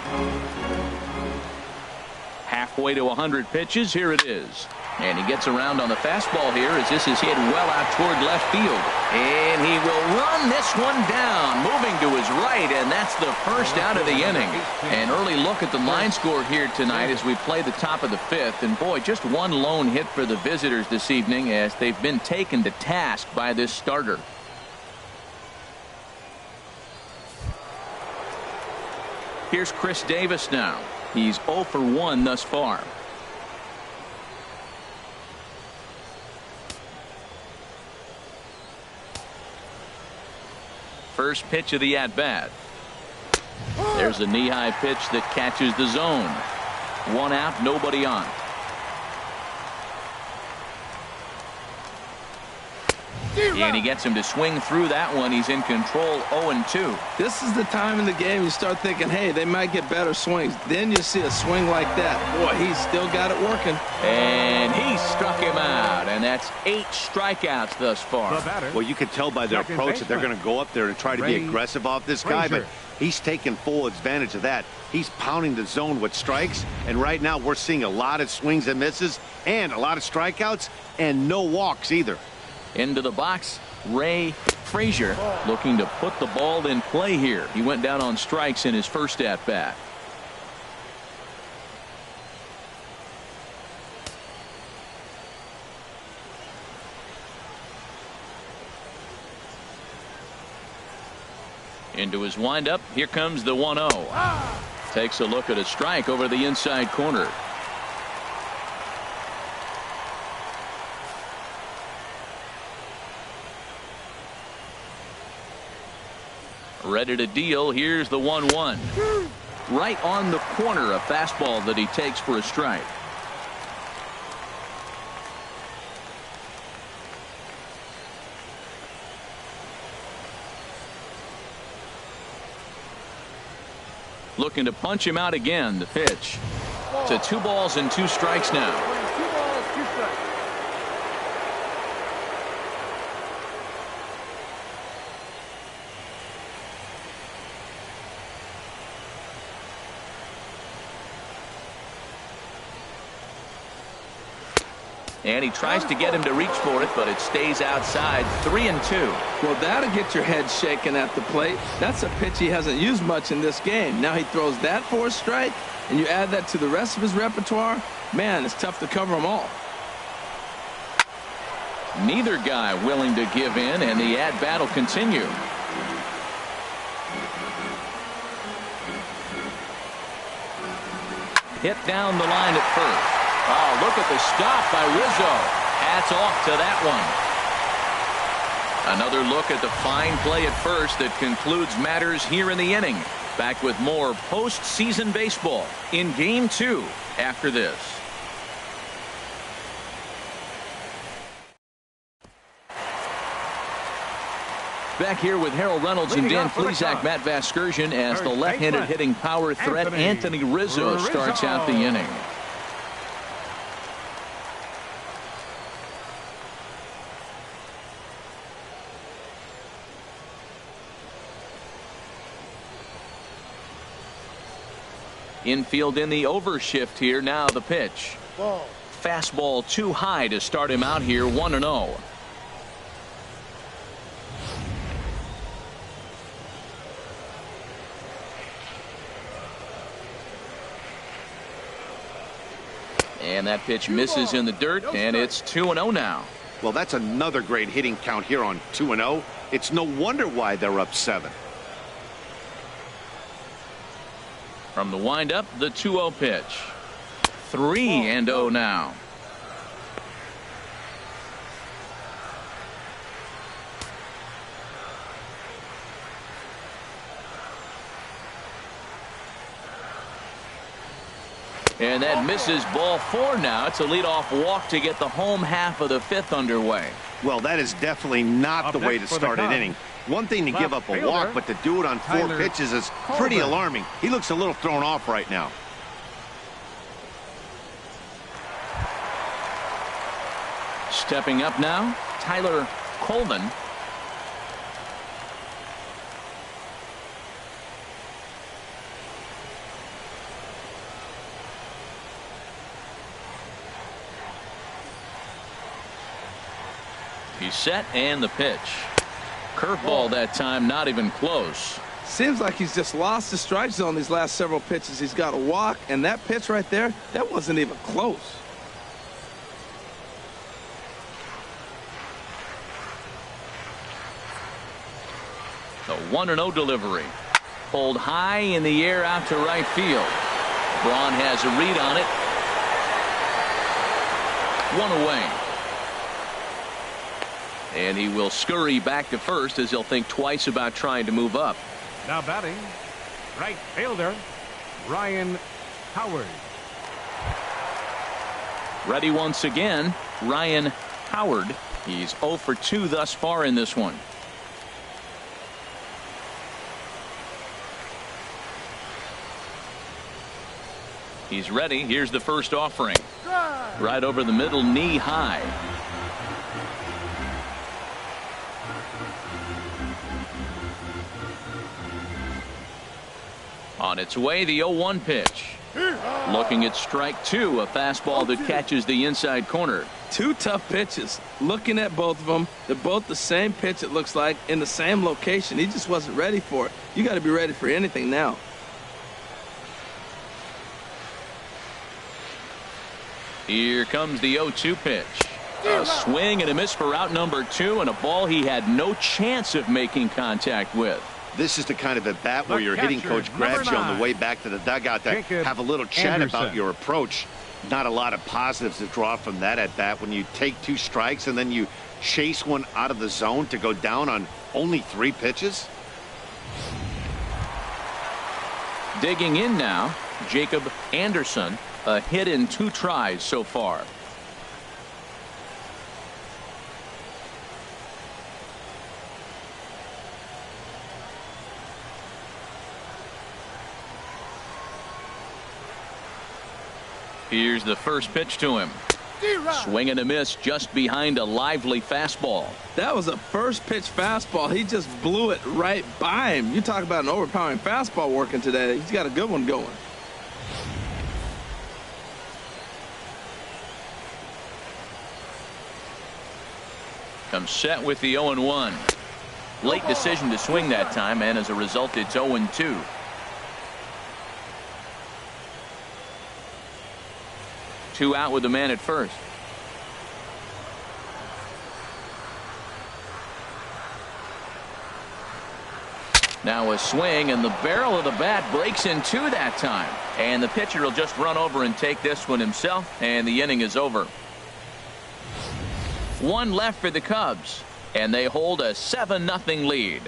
S1: Halfway to 100 pitches. Here it is. And he gets around on the fastball here as this is hit well out toward left field. And he will run this one down, moving to his right, and that's the first out of the inning. An early look at the line score here tonight as we play the top of the fifth. And boy, just one lone hit for the visitors this evening as they've been taken to task by this starter. Here's Chris Davis now. He's 0 for 1 thus far. First pitch of the at-bat. There's a knee-high pitch that catches the zone. 1 out, nobody on. And he gets him to swing through that one. He's in control, 0-2.
S3: This is the time in the game you start thinking, hey, they might get better swings. Then you see a swing like that. Boy, he's still got it working.
S1: And he struck him out. And that's 8 strikeouts thus far.
S4: Well, you can tell by their approach that they're going to go up there and try to be aggressive off this guy, but he's taking full advantage of that. He's pounding the zone with strikes, and right now we're seeing a lot of swings and misses and a lot of strikeouts and no walks either.
S1: Into the box, Ray Frazier looking to put the ball in play here. He went down on strikes in his first at-bat. Into his windup. Here comes the 1-0. Takes a look at a strike over the inside corner. Ready to deal. Here's the 1-1. Right on the corner, a fastball that he takes for a strike. Looking to punch him out again. The pitch to 2 balls and 2 strikes now. And he tries to get him to reach for it, but it stays outside. 3-2.
S3: Well, that'll get your head shaken at the plate. That's a pitch he hasn't used much in this game. Now he throws that for a strike, and you add that to the rest of his repertoire. Man, it's tough to cover them all.
S1: Neither guy willing to give in, and the at-bat will continue. Hit down the line at first. Oh, look at the stop by Rizzo. Hats off to that one. Another look at the fine play at first that concludes matters here in the inning. Back with more postseason baseball in Game 2 after this. Back here with Harold Reynolds and Dan Plesac, Matt Vasgersian, as the left-handed hitting power threat Anthony Rizzo starts out the inning. Infield in the overshift here. Now the pitch. Fastball too high to start him out here. 1-0. And that pitch misses in the dirt, and it's 2-0 now.
S4: Well, that's another great hitting count here on 2-0. It's no wonder why they're up 7.
S1: From the windup, the 2-0 pitch. 3-0 now. And that misses. Ball 4 now. It's a leadoff walk to get the home half of the 5th underway.
S4: Well, that is definitely not the way to start an inning. One thing to give up a walk, but to do it on 4 pitches is pretty alarming. He looks a little thrown off right now.
S1: Stepping up now, Tyler Colvin. He's set and the pitch. Curveball that time, not even close.
S3: Seems like he's just lost the strike zone these last several pitches. He's got a walk, and that pitch right there, that wasn't even close.
S1: The 1-0 delivery. Pulled high in the air out to right field. Braun has a read on it. One away. And he will scurry back to first as he'll think twice about trying to move up.
S2: Now batting, right fielder, Ryan Howard.
S1: Ready once again, Ryan Howard. He's 0 for 2 thus far in this one. He's ready. Here's the first offering. Right over the middle, knee high. On its way, the 0-1 pitch. Looking at strike 2, a fastball that catches the inside corner.
S3: 2 tough pitches. Looking at both of them, they're both the same pitch, it looks like, in the same location. He just wasn't ready for it. You got to be ready for anything now.
S1: Here comes the 0-2 pitch. A swing and a miss for out number 2, and a ball he had no chance of making contact with.
S4: This is the kind of at bat where your hitting coach grabs you on the way back to the dugout to have a little chat about your approach. Not a lot of positives to draw from that at bat when you take 2 strikes and then you chase one out of the zone to go down on only 3 pitches.
S1: Digging in now, Jacob Anderson. A hit in 2 tries so far. Here's the first pitch to him. Swing and a miss just behind a lively fastball.
S3: That was a first pitch fastball. He just blew it right by him. You talk about an overpowering fastball working today. He's got a good one going.
S1: Comes set with the 0-1. Late decision to swing that time, and as a result, it's 0-2. Two out with the man at first. Now a swing, and the barrel of the bat breaks in 2 that time. And the pitcher will just run over and take this one himself, and the inning is over. 1 left for the Cubs, and they hold a 7-0 lead.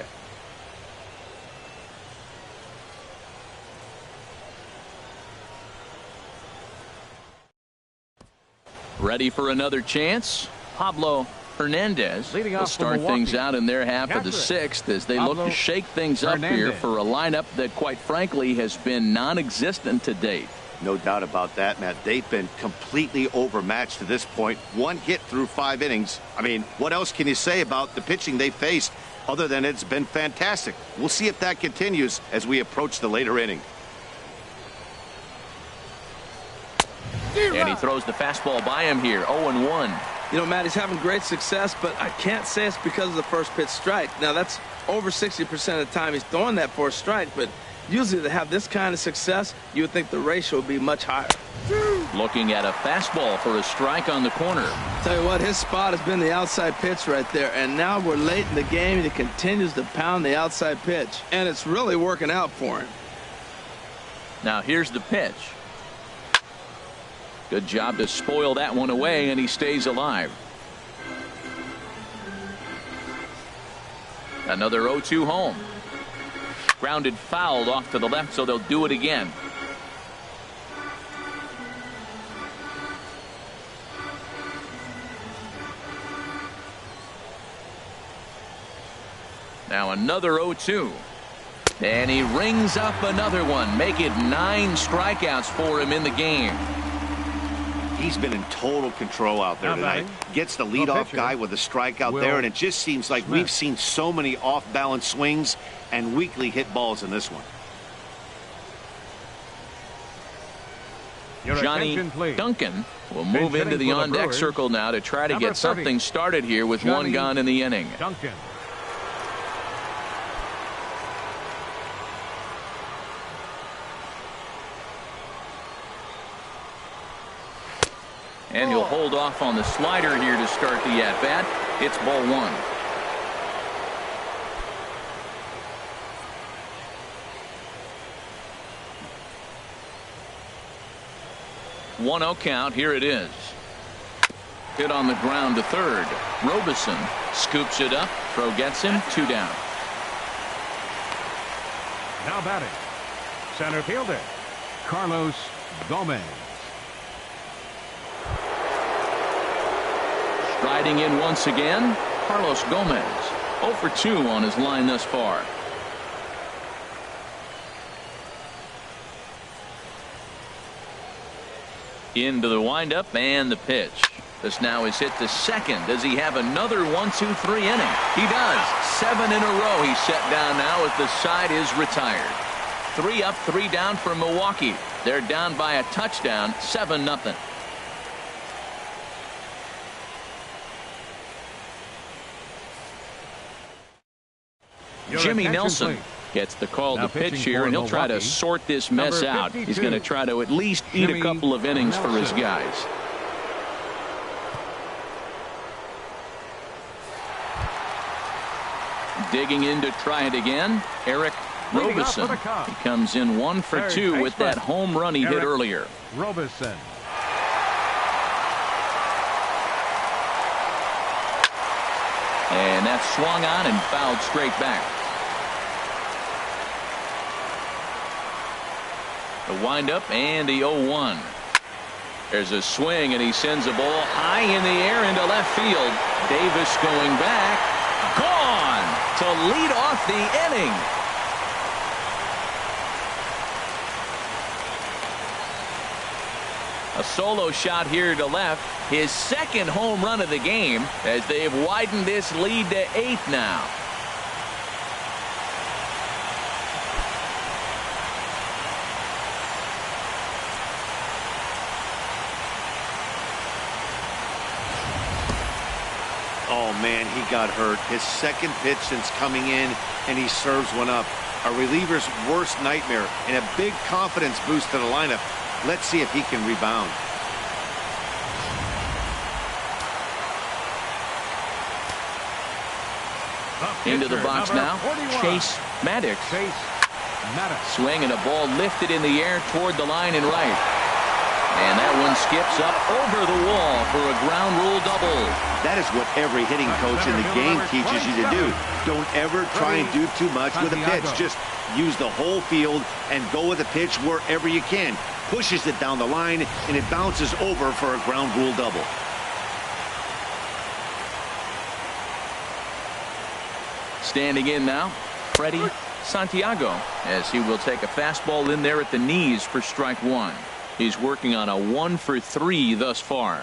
S1: Ready for another chance? Pablo Hernandez will start things out in their half of the 6th as they look to shake things up here for a lineup that, quite frankly, has been non-existent to date.
S4: No doubt about that, Matt. They've been completely overmatched to this point. 1 hit through 5 innings. I mean, what else can you say about the pitching they faced other than it's been fantastic? We'll see if that continues as we approach the later inning.
S1: And he throws the fastball by him here. 0-1.
S3: You know, Matt, he's having great success, but I can't say it's because of the first pitch strike. Now, that's over 60% of the time he's throwing that for a strike, but usually to have this kind of success, you would think the ratio would be much higher.
S1: Looking at a fastball for a strike on the corner.
S3: Tell you what, his spot has been the outside pitch right there, and now we're late in the game, and he continues to pound the outside pitch, and it's really working out for him.
S1: Now here's the pitch. Good job to spoil that one away, and he stays alive. Another 0-2 home. Grounded fouled off to the left, so they'll do it again. Now another 0-2. And he rings up another one. Make it 9 strikeouts for him in the game.
S4: He's been in total control out there tonight. Gets the leadoff guy with a strikeout there, and it just seems like we've seen so many off-balance swings and weakly hit balls in this one.
S1: Johnny Duncan will move into the on-deck circle now to try to get something started here with one gone in the inning.
S2: Duncan.
S1: And he'll hold off on the slider here to start the at-bat. It's ball one. 1-0 count. Here it is. Hit on the ground to third. Robeson scoops it up. Throw gets him. 2 down.
S2: Now batting, center fielder Carlos Gomez.
S1: Striding in once again, Carlos Gomez. 0 for 2 on his line thus far. Into the windup and the pitch. This now is hit to second. Does he have another 1-2-3 inning? He does. 7 in a row he's set down now as the side is retired. 3 up, 3 down for Milwaukee. They're down by a touchdown, 7-0. Jimmy Nelson gets the call to pitch here, and he'll try to sort this mess out. He's going to try to at least eat a couple of innings for his guys. Digging in to try it again, Eric Robeson. He comes in 1 for 2 with that home run he hit earlier.
S2: Robeson.
S1: And that's swung on and fouled straight back. The windup and the 0-1. There's a swing and he sends a ball high in the air into left field. Davis going back. Gone to lead off the inning. A solo shot here to left. His second home run of the game as they've widened this lead to 8 now.
S4: Oh, man, he got hurt. His second pitch since coming in, and he serves one up. A reliever's worst nightmare and a big confidence boost to the lineup. Let's see if he can rebound.
S1: Into the box now, Chase Maddox. Swing and a ball lifted in the air toward the line and right. And that one skips up over the wall for a ground rule double.
S4: That is what every hitting coach in the game teaches you to do. Don't ever try and do too much with a pitch. Just use the whole field and go with the pitch wherever you can. Pushes it down the line and it bounces over for a ground rule double.
S1: Standing in now, Freddie Santiago, as he will take a fastball in there at the knees for strike 1. He's working on a 1 for 3 thus far.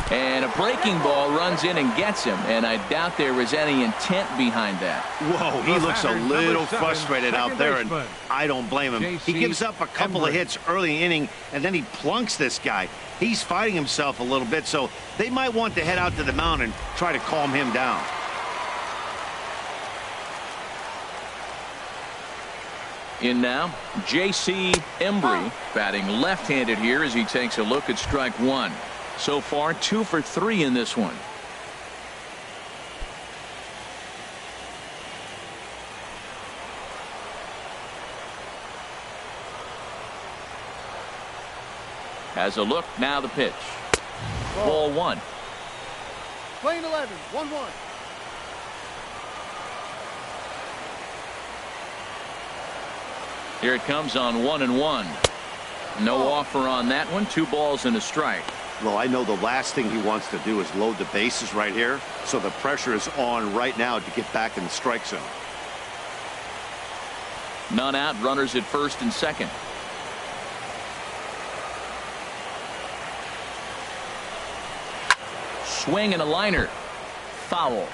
S1: And a breaking ball runs in and gets him, and I doubt there was any intent behind that.
S4: Whoa, he looks a little frustrated out there, and I don't blame him. He gives up a couple of hits early inning, and then he plunks this guy. He's fighting himself a little bit, so they might want to head out to the mound and try to calm him down.
S1: In now, J.C. Embry batting left-handed here as he takes a look at strike 1. So far, 2 for 3 in this one. Has a look, now the pitch. Ball 1.
S5: Playing 11, 1-1.
S1: Here it comes on 1-1. No offer on that one. 2 balls and a strike.
S4: Well, I know the last thing he wants to do is load the bases right here, so the pressure is on right now to get back in the strike zone.
S1: None out, runners at first and second. swing and a liner. Foul.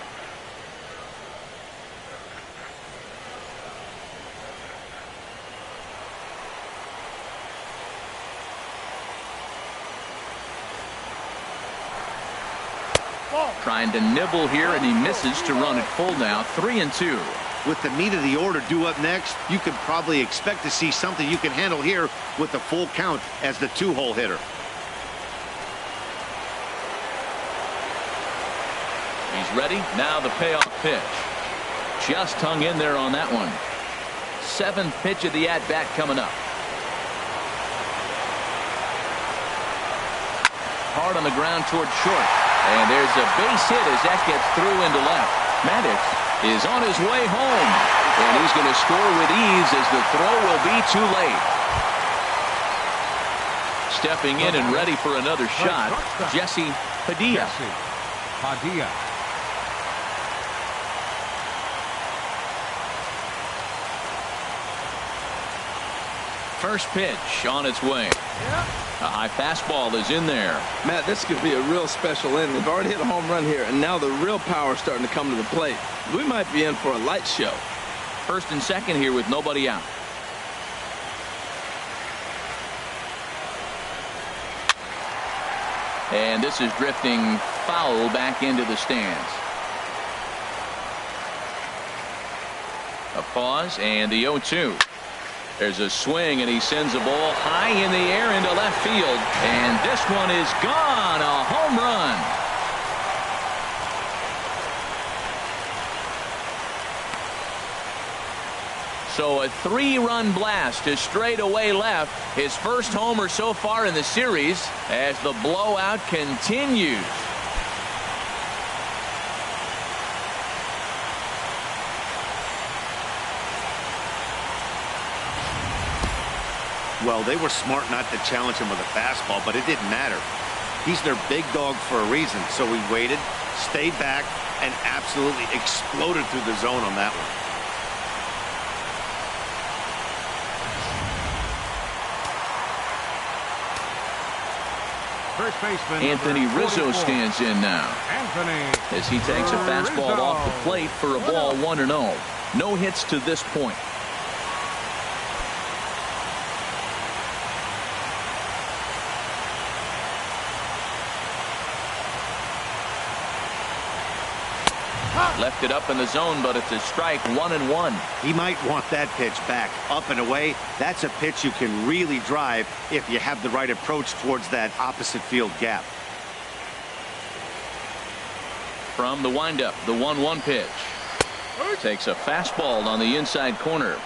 S1: Trying to nibble here, and he misses to run it full now. 3-2.
S4: With the meat of the order due up next, you can probably expect to see something you can handle here with the full count as the 2-hole hitter.
S1: He's ready. Now the payoff pitch. Just hung in there on that one. 7th pitch of the at-bat coming up. Hard on the ground towards short. And there's a base hit as that gets through into left. Maddox is on his way home. And he's going to score with ease as the throw will be too late. Stepping in and ready for another shot, Jesse Padilla.
S2: Padilla.
S1: First pitch on its way. A high fastball is in there.
S3: Matt, this could be a real special inning. They've already hit a home run here, and now the real power is starting to come to the plate. We might be in for a light show.
S1: First and second here with nobody out. And this is drifting foul back into the stands. A pause and the 0-2. There's a swing, and he sends a ball high in the air into left field. And this one is gone. A home run. So a 3-run blast to straightaway left. His first homer so far in the series as the blowout continues.
S4: Well, they were smart not to challenge him with a fastball, but it didn't matter. He's their big dog for a reason, so he waited, stayed back, and absolutely exploded through the zone on that one.
S2: First baseman
S1: Anthony Rizzo stands in now.
S2: Anthony
S1: as he takes a fastball
S2: Rizzo.
S1: off the plate for a ball 1-0. No hits to this point. Left it up in the zone, but it's a strike. 1-1.
S4: He might want that pitch back, up and away. That's a pitch you can really drive if you have the right approach towards that opposite field gap.
S1: From the windup, the 1-1 pitch. Takes a fastball on the inside corner.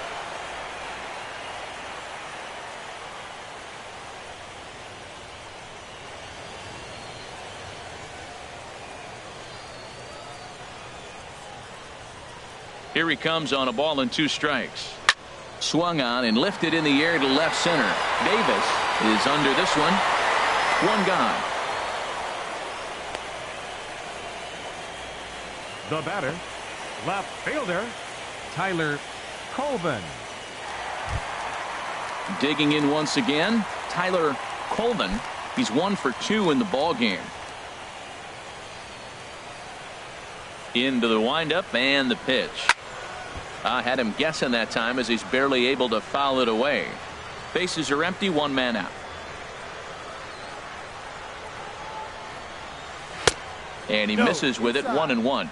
S1: Here he comes on a ball and 2 strikes. Swung on and lifted in the air to left center. Davis is under this one. 1 gone.
S2: The batter, left fielder, Tyler Colvin.
S1: Digging in once again, Tyler Colvin. He's 1 for 2 in the ball game. Into the windup and the pitch. I had him guessing that time as he's barely able to foul it away. Bases are empty, 1 man out. And he misses with it. 1-1.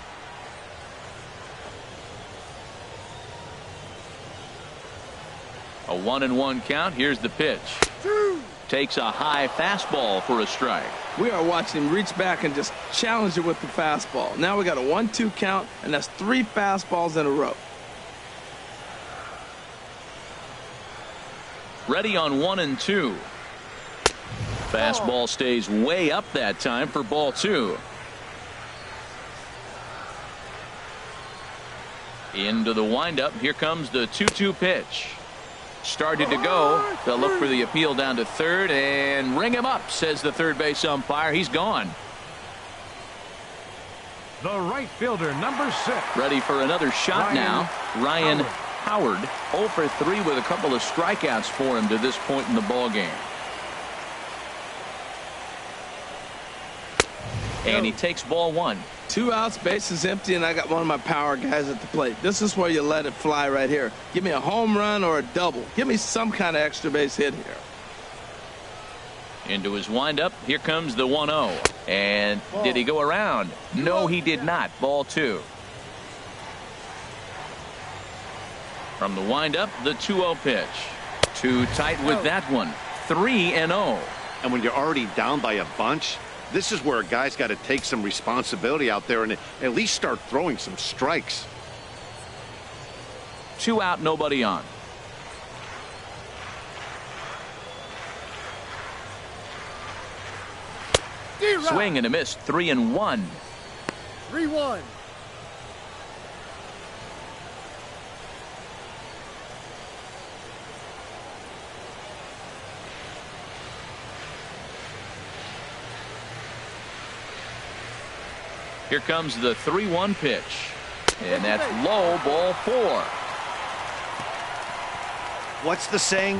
S1: A 1-1 count. Here's the pitch. Takes a high fastball for a strike.
S3: We are watching him reach back and just challenge it with the fastball. Now we got a 1-2 count, and that's 3 fastballs in a row.
S1: Ready on 1-2. Fastball stays way up that time for ball 2. Into the windup. Here comes the 2-2 pitch. Started to go. They'll look for the appeal down to third and ring him up, says the third base umpire. He's gone.
S2: The right fielder, number 6.
S1: Ready for another shot now. Ryan Howard 0 for 3 with a couple of strikeouts for him to this point in the ball game. And he takes ball 1.
S3: 2 outs, bases empty, and I got one of my power guys at the plate. This is where you let it fly right here. Give me a home run or a double. Give me some kind of extra base hit here.
S1: Into his windup. Here comes the 1-0. And did he go around? No, he did not. Ball 2. From the windup, the 2-0 pitch. Too tight with that one. 3-0.
S4: And when you're already down by a bunch, this is where a guy's got to take some responsibility out there and at least start throwing some strikes.
S1: 2 out, nobody on. Swing and a miss. 3-1.
S5: 3-1.
S1: Here comes the 3-1 pitch. And that's low, ball 4.
S4: What's the saying?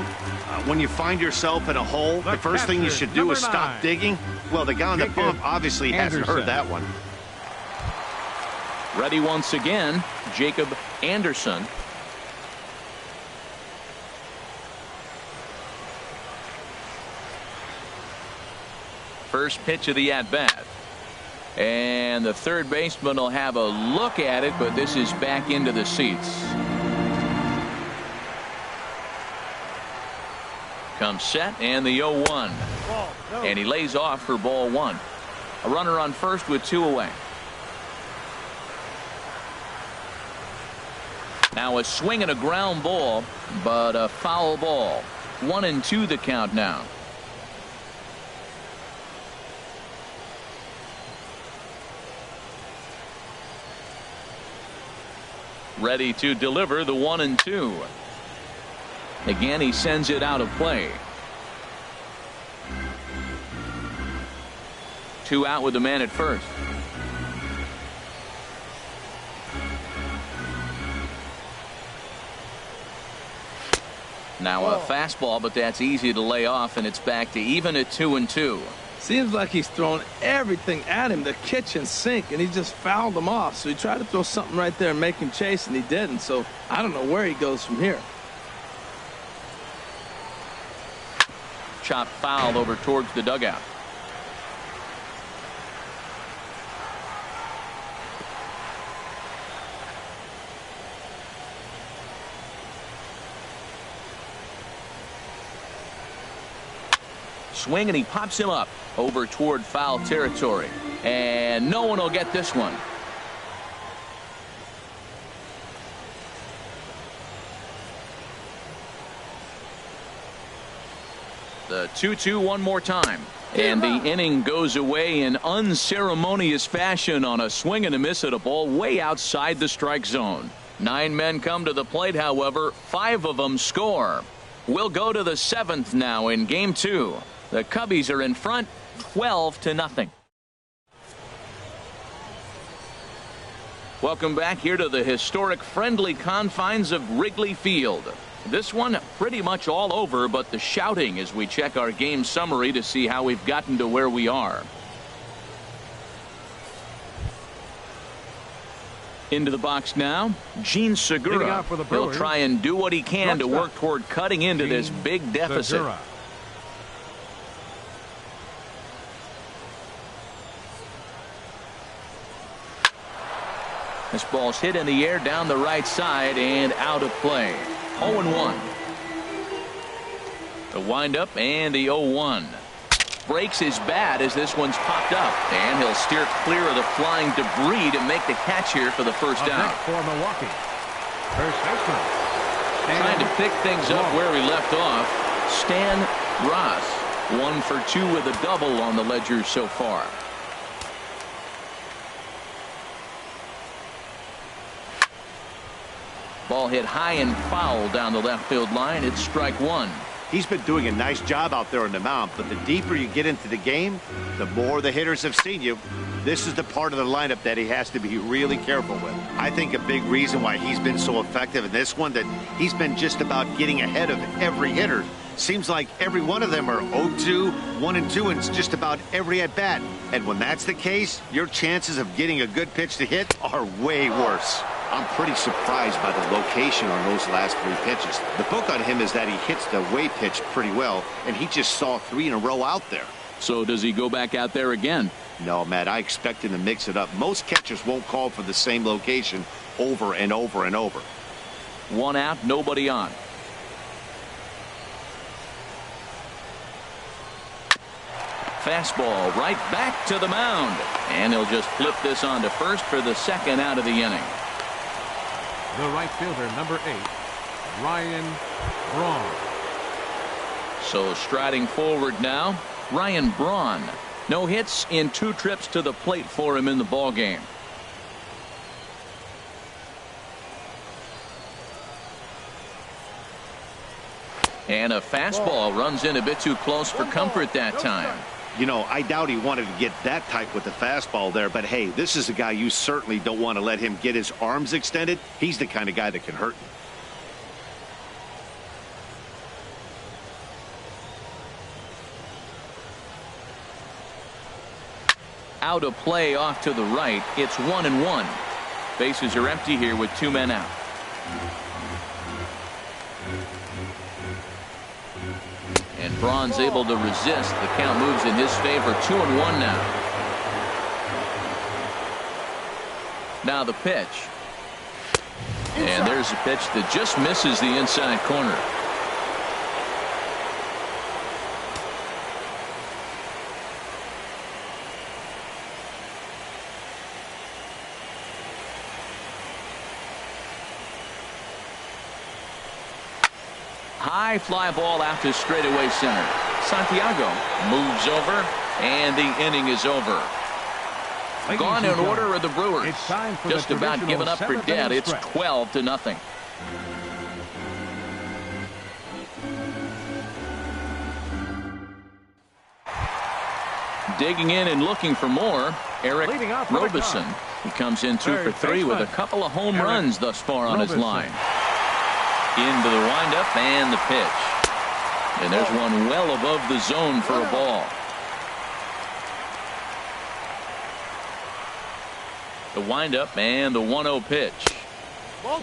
S4: When you find yourself in a hole, the first thing you should do is stop digging. Well, the guy on the bump obviously hasn't heard that one.
S1: Ready once again, Jacob Anderson. First pitch of the at-bat. And the third baseman will have a look at it, but this is back into the seats. Comes set, and the 0-1. And he lays off for ball 1. A runner on first with 2 away. Now a swing and a ground ball, but a foul ball. 1-2 the count now. Ready to deliver the 1-2. Again, he sends it out of play. 2 out with the man at first. Now a fastball, but that's easy to lay off, and it's back to even at 2-2.
S3: Seems like he's thrown everything at him, the kitchen sink, and he just fouled them off. So he tried to throw something right there and make him chase, and he didn't. So I don't know where he goes from here.
S1: Chop foul over towards the dugout. Swing, and he pops him up over toward foul territory, and no one will get this one. The 2-2 one more time, and the inning goes away in unceremonious fashion on a swing and a miss at a ball way outside the strike zone. 9 men come to the plate, however, 5 of them score. We'll go to the 7th now in game 2. The Cubbies are in front 12-0. Welcome back here to the historic friendly confines of Wrigley Field. This one pretty much all over, but the shouting as we check our game summary to see how we've gotten to where we are. Into the box now, Gene Segura. He'll try and do what he can to work toward cutting into this big deficit. This ball's hit in the air down the right side and out of play. 0-1. The windup and the 0-1. Breaks his bat as this one's popped up, and he'll steer clear of the flying debris to make the catch here for the first down.
S2: For Milwaukee, first baseman.
S1: Trying to pick things up where he left off. Stan Ross, 1 for 2 with a double on the ledger so far. Ball hit high and foul down the left field line. It's strike 1.
S4: He's been doing a nice job out there on the mound, but the deeper you get into the game, the more the hitters have seen you. This is the part of the lineup that he has to be really careful with. I think a big reason why he's been so effective in this one, that he's been just about getting ahead of every hitter. Seems like every one of them are 0-2, 1-2, and just about every at-bat. And when that's the case, your chances of getting a good pitch to hit are way worse. I'm pretty surprised by the location on those last 3 pitches. The book on him is that he hits the away pitch pretty well, and he just saw 3 in a row out there.
S1: So does he go back out there again?
S4: No, Matt, I expect him to mix it up. Most catchers won't call for the same location over and over and over.
S1: 1 out, nobody on. Fastball right back to the mound. And he'll just flip this on to first for the 2nd out of the inning.
S2: The right fielder, number 8, Ryan Braun.
S1: So striding forward now, Ryan Braun. No hits in 2 trips to the plate for him in the ball game. And a fastball runs in a bit too close for comfort that time.
S4: You know, I doubt he wanted to get that tight with the fastball there, but hey, this is a guy you certainly don't want to let him get his arms extended. He's the kind of guy that can hurt you.
S1: Out of play off to the right. It's 1-1. Bases are empty here with 2 men out. And Braun's able to resist. The count moves in his favor. 2-1 now. Now the pitch. And there's a pitch that just misses the inside corner. High fly ball out to straightaway center. Santiago moves over, and the inning is over. Gone in order of the Brewers.
S2: It's time for
S1: just about given up for dead. It's 12-0. Digging in and looking for more, Eric Robison. He comes in 2 for 3 with a couple of home runs thus far on his line. Into the windup and the pitch. And there's one well above the zone for a ball. The windup and the 1-0 pitch.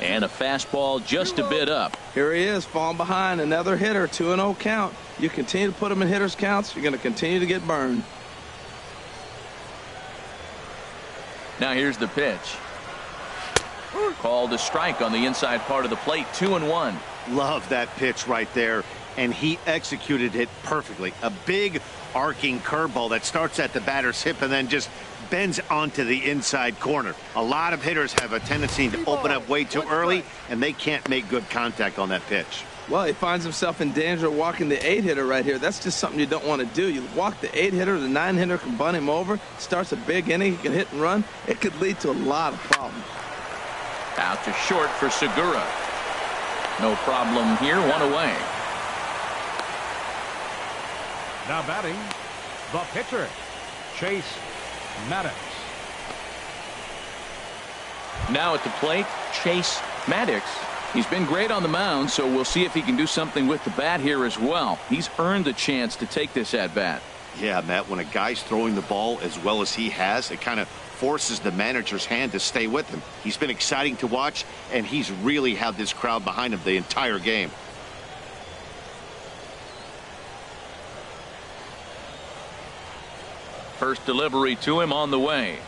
S1: And a fastball just a bit up.
S3: Here he is, falling behind. Another hitter, 2-0 count. You continue to put him in hitters' counts, you're going to continue to get burned.
S1: Now here's the pitch. Called a strike on the inside part of the plate. 2-1.
S4: Love that pitch right there, and he executed it perfectly. A big arcing curveball that starts at the batter's hip and then just bends onto the inside corner. A lot of hitters have a tendency to open up way too early, and they can't make good contact on that pitch.
S3: Well, he finds himself in danger of walking the 8-hitter right here. That's just something you don't want to do. You walk the 8-hitter, the 9-hitter can bunt him over, starts a big inning, he can hit and run. It could lead to a lot of problems.
S1: Out to short for Segura. No problem here, 1 away.
S2: Now batting, the pitcher, Chase Maddox.
S1: Now at the plate, Chase Maddox. He's been great on the mound, so we'll see if he can do something with the bat here as well. He's earned the chance to take this at bat.
S4: Yeah, Matt, when a guy's throwing the ball as well as he has, it kind of forces the manager's hand to stay with him. He's been exciting to watch, and he's really had this crowd behind him the entire game.
S1: First delivery to him on the way.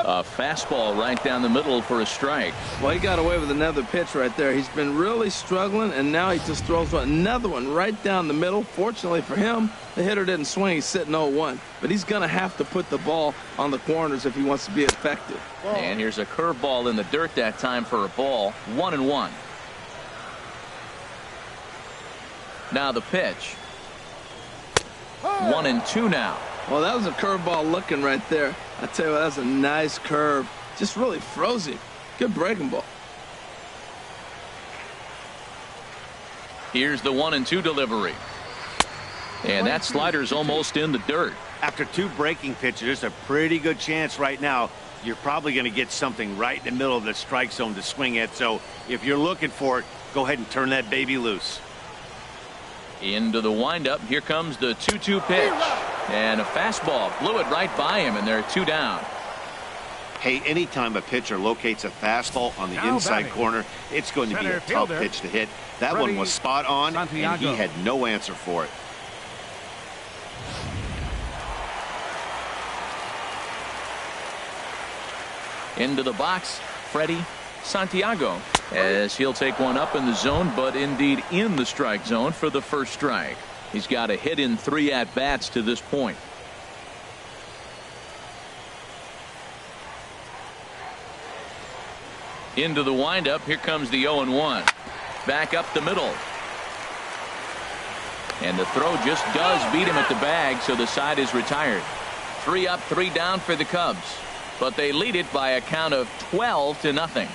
S1: A fastball right down the middle for a strike.
S3: Well, he got away with another pitch right there. He's been really struggling, and now he just throws another one right down the middle. Fortunately for him, the hitter didn't swing. He's sitting 0-1. But he's going to have to put the ball on the corners if he wants to be effective.
S1: And here's a curveball in the dirt that time for a ball. 1-1. Now the pitch. 1-2 now.
S3: Well, that was a curveball looking right there. I tell you what, that was a nice curve. Just really froze him. Good breaking ball.
S1: Here's the 1-2 delivery. And that slider's almost in the dirt.
S4: After 2 breaking pitches, there's a pretty good chance right now you're probably going to get something right in the middle of the strike zone to swing at. So if you're looking for it, go ahead and turn that baby loose.
S1: Into the windup. Here comes the 2-2 pitch. And a fastball blew it right by him, and they're 2 down.
S4: Hey, anytime a pitcher locates a fastball on the
S2: Now
S4: inside
S2: batting.
S4: corner, it's going to be
S2: Center
S4: a tough
S2: fielder,
S4: pitch to hit. That one was spot on, and he
S2: Santiago.
S4: had no answer for it.
S1: Into the box, Freddie Santiago, as he'll take one up in the zone, but indeed in the strike zone for the first strike. He's got a hit in 3 at-bats to this point. Into the windup. Here comes the 0-1. Back up the middle. And the throw just does beat him at the bag, so the side is retired. 3 up, 3 down for the Cubs. But they lead it by a count of 12-0.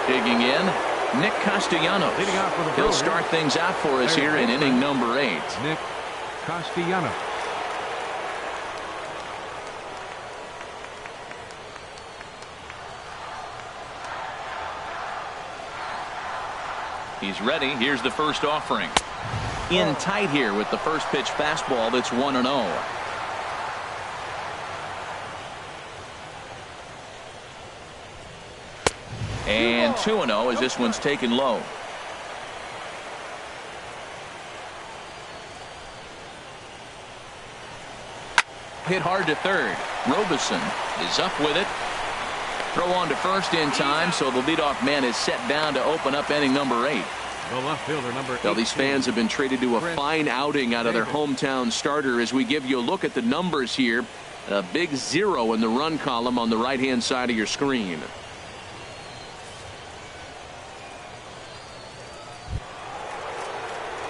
S1: Digging in, Nick Castellanos.
S2: Leading out for the
S1: He'll
S2: Brewers.
S1: start things out for us here in inning number 8.
S2: Nick Castellanos.
S1: He's ready. Here's the first offering. In tight here with the first pitch fastball that's 1-0. And 2-0 as this one's taken low. Hit hard to third. Robeson is up with it. Throw on to first in time, so the leadoff man is set down to open up inning number 8.
S2: The left fielder, number 18.
S1: Well, these fans have been treated to a fine outing out of their hometown starter as we give you a look at the numbers here. A big 0 in the run column on the right-hand side of your screen.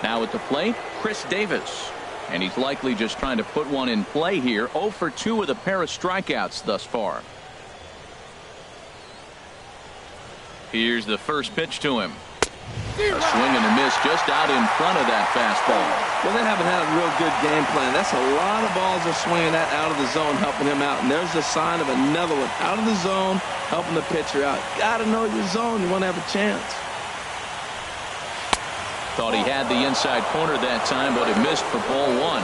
S1: Now at the plate, Chris Davis. And he's likely just trying to put one in play here. 0 for 2 with a pair of strikeouts thus far. Here's the first pitch to him. A swing and a miss just out in front of that fastball.
S3: Well, they haven't had a real good game plan. That's a lot of balls they're swinging at out of the zone, helping him out. And there's the sign of another one out of the zone, helping the pitcher out. Got to know your zone. You want to have a chance.
S1: Thought he had the inside corner that time, but it missed for ball 1.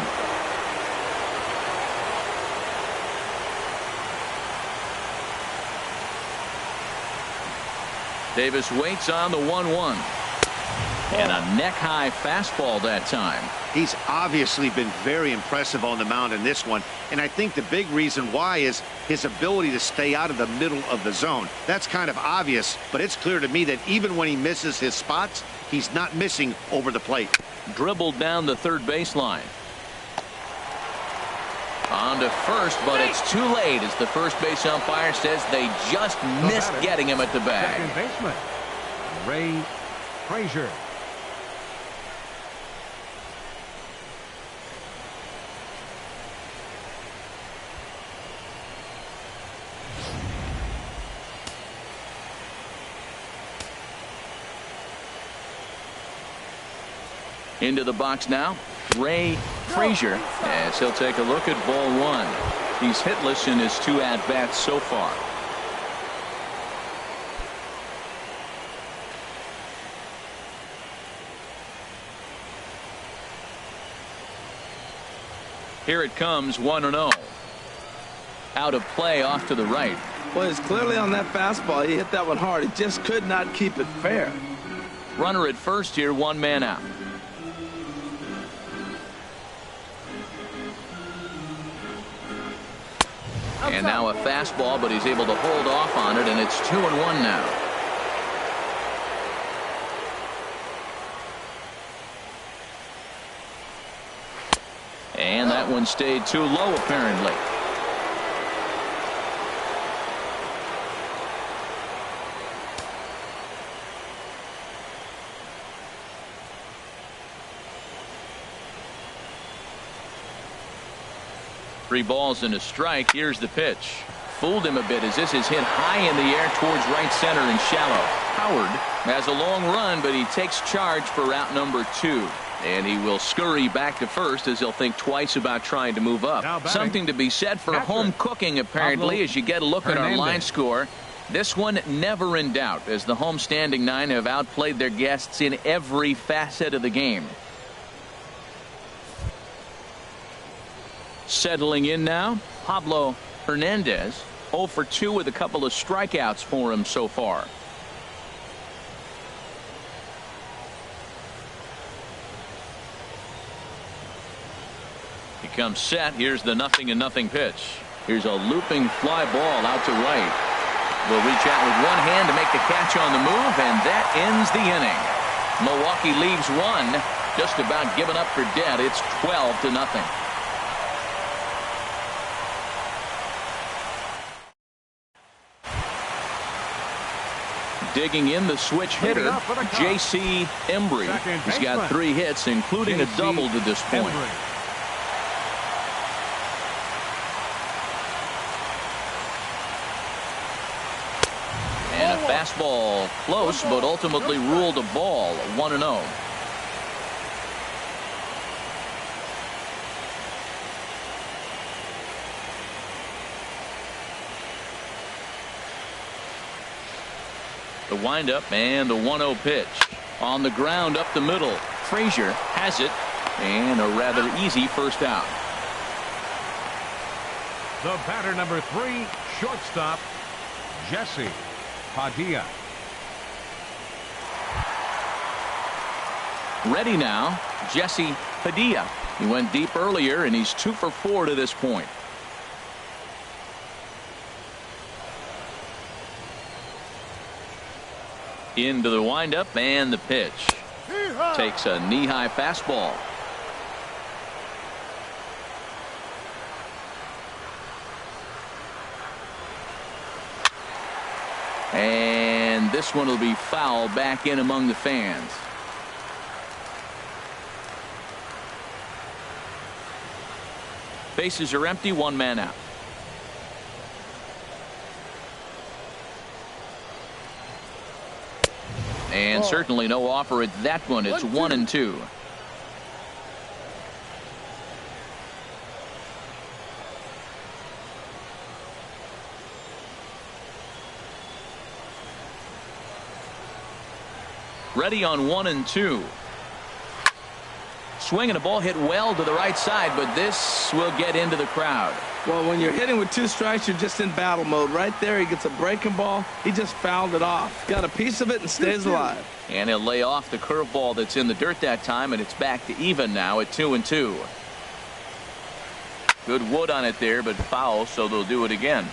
S1: Davis waits on the 1-1. And a neck-high fastball that time.
S4: He's obviously been very impressive on the mound in this one, and I think the big reason why is his ability to stay out of the middle of the zone. That's kind of obvious, but it's clear to me that even when he misses his spots, he's not missing over the plate.
S1: Dribbled down the third baseline. On to first, but it's too late as the first base umpire says they just missed getting him at the bag.
S2: Second baseman, Ray Frazier.
S1: Into the box now, Ray Frazier, as he'll take a look at ball 1. He's hitless in his 2 at-bats so far. Here it comes, 1-0. Out of play off to the right.
S3: Well, it's clearly on that fastball. He hit that one hard. He just could not keep it fair.
S1: Runner at first here, 1 man out. And now a fastball, but he's able to hold off on it, and it's 2-1 now. And that one stayed too low, apparently. Three balls and a strike. Here's the pitch. Fooled him a bit as this is hit high in the air towards right center and shallow. Howard has a long run, but he takes charge for route number 2. And he will scurry back to first as he'll think twice about trying to move up. Something to be said for home cooking, apparently, as you get a look at our line score. This one never in doubt, as the home standing nine have outplayed their guests in every facet of the game. Settling in now, Pablo Hernandez, 0 for 2 with a couple of strikeouts for him so far. He comes set. Here's the 0-0 pitch. Here's a looping fly ball out to right. Will reach out with one hand to make the catch on the move, and that ends the inning. Milwaukee leaves one, just about given up for dead. It's 12-0. Digging in, the switch hitter, J.C. Embry. He's got 3 hits, including a double to this point. And a fastball close, but ultimately ruled a ball, 1-0. The windup and the 1-0 pitch. On the ground up the middle. Frazier has it, and a rather easy first out.
S2: The batter, number 3, shortstop, Jesse Padilla.
S1: Ready now, Jesse Padilla. He went deep earlier, and he's 2 for 4 to this point. Into the windup and the pitch. Takes a knee-high fastball. And this one will be foul back in among the fans. Bases are empty, 1 man out. And certainly no offer at that one. It's 1-2. Ready on 1-2. Swing and a ball hit well to the right side, but this will get into the crowd.
S3: Well, when you're hitting with 2 strikes, you're just in battle mode. Right there, he gets a breaking ball. He just fouled it off. Got a piece of it and stays alive.
S1: And he'll lay off the curveball that's in the dirt that time, and it's back to even now at 2-2. Good wood on it there, but foul, so they'll do it again.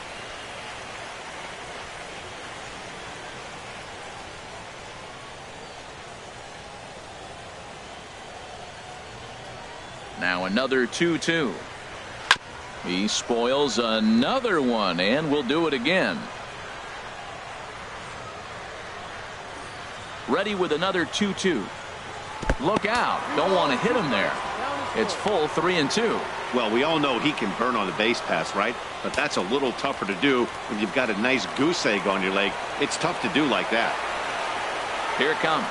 S1: Now another 2-2. He spoils another one, and will do it again. Ready with another 2-2. Look out. Don't want to hit him there. It's full 3-2.
S4: Well, we all know he can burn on the base pass, right? But that's a little tougher to do when you've got a nice goose egg on your leg. It's tough to do like that.
S1: Here it comes.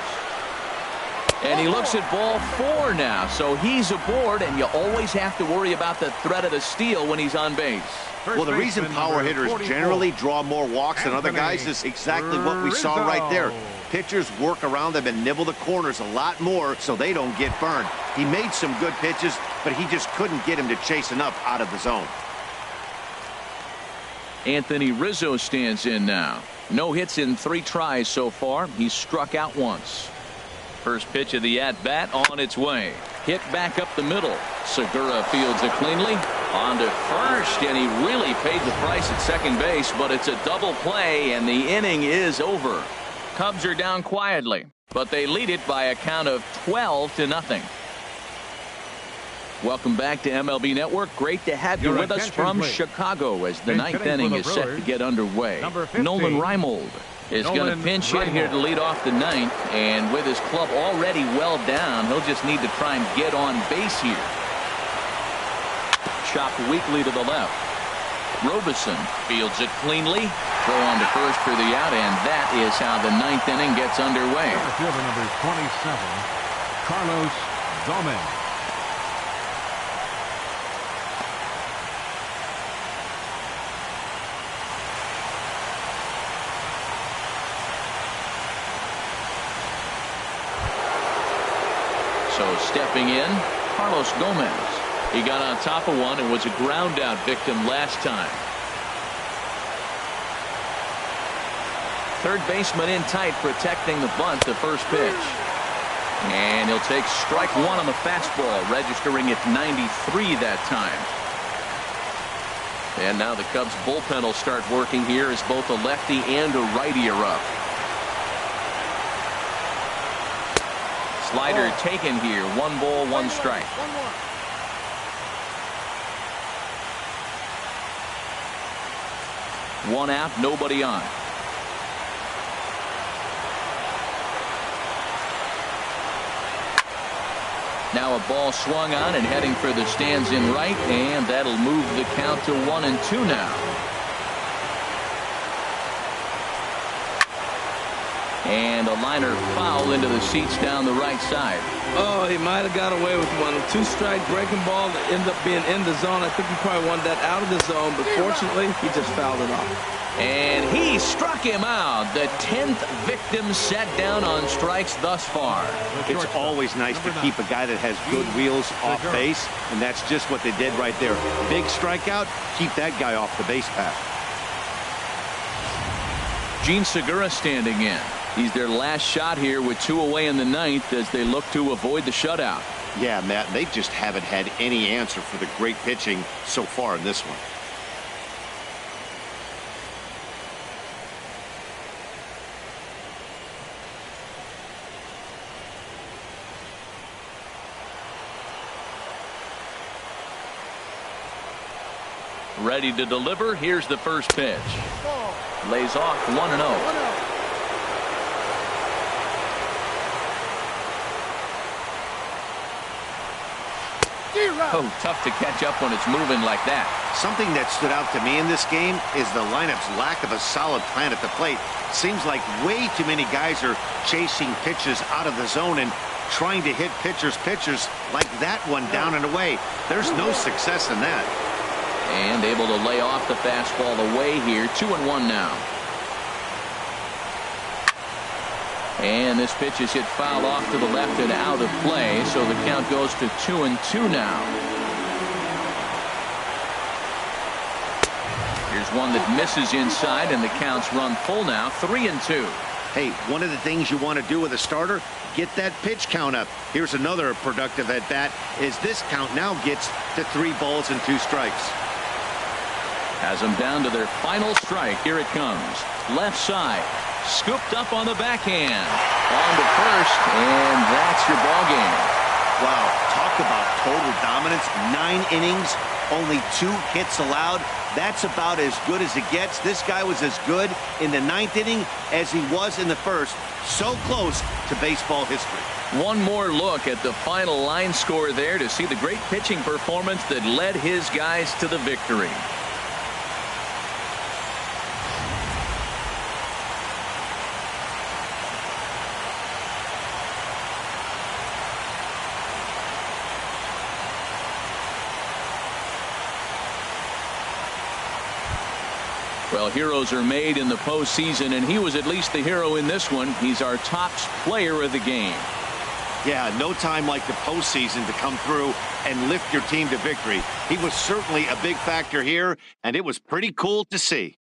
S1: And he looks at ball 4 now, so he's aboard, and you always have to worry about the threat of the steal when he's on base.
S4: Well, the reason power hitters generally draw more walks than other guys is exactly what we saw right there. Pitchers work around them and nibble the corners a lot more so they don't get burned. He made some good pitches, but he just couldn't get him to chase enough out of the zone.
S1: Anthony Rizzo stands in now. No hits in 3 tries so far. He's struck out once. First pitch of the at-bat on its way. Hit back up the middle. Segura fields it cleanly. On to first, and he really paid the price at second base, but it's a double play, and the inning is over. Cubs are down quietly, but they lead it by a count of 12-0. Welcome back to MLB Network. Great to have you with us from Chicago as the 9th inning is set to get underway. Nolan Reimold is going to pinch hit here to lead off the 9th, and with his club already well down, he'll just need to try and get on base here. Chopped weakly to the left. Robison fields it cleanly. Throw on to first for the out, and that is how the 9th inning gets underway.
S2: Fielder number 27, Carlos Gomez.
S1: So stepping in, Carlos Gomez. He got on top of one and was a ground out victim last time. Third baseman in tight, protecting the bunt, the first pitch. And he'll take strike one on the fastball, registering at 93 that time. And now the Cubs bullpen will start working here as both a lefty and a righty are up. Slider taken here. 1 ball, 1 strike. 1 out, nobody on. Now a ball swung on and heading for the stands in right, and that'll move the count to 1-2 now. And a liner foul into the seats down the right side.
S3: Oh, he might have got away with one. A 2-strike breaking ball that ended up being in the zone. I think he probably wanted that out of the zone, but fortunately, he just fouled it off.
S1: And he struck him out. The 10th victim set down on strikes thus far.
S4: It's always nice to keep a guy that has good wheels off base, and that's just what they did right there. Big strikeout, keep that guy off the base path.
S1: Gene Segura standing in. He's their last shot here with 2 away in the 9th as they look to avoid the shutout.
S4: Yeah, Matt, they just haven't had any answer for the great pitching so far in this one.
S1: Ready to deliver. Here's the first pitch. Lays off 1-0. Oh, tough to catch up when it's moving like that.
S4: Something that stood out to me in this game is the lineup's lack of a solid plan at the plate. Seems like way too many guys are chasing pitches out of the zone and trying to hit pitchers like that one down and away. There's no success in that.
S1: And able to lay off the fastball away here. 2-1 now. And this pitch is hit foul off to the left and out of play, so the count goes to 2-2 now. Here's one that misses inside, and the count's run full now. 3-2.
S4: Hey, one of the things you want to do with a starter, get that pitch count up. Here's another productive at bat, is this count now gets to 3 balls and 2 strikes.
S1: Has them down to their final strike. Here it comes. Left side. Scooped up on the backhand. On to first, and that's your ball game.
S4: Wow, talk about total dominance. 9 innings, only 2 hits allowed. That's about as good as it gets. This guy was as good in the 9th inning as he was in the first. So close to baseball history.
S1: One more look at the final line score there to see the great pitching performance that led his guys to the victory. Well, heroes are made in the postseason, and he was at least the hero in this one. He's our top player of the game.
S4: Yeah, no time like the postseason to come through and lift your team to victory. He was certainly a big factor here, and it was pretty cool to see.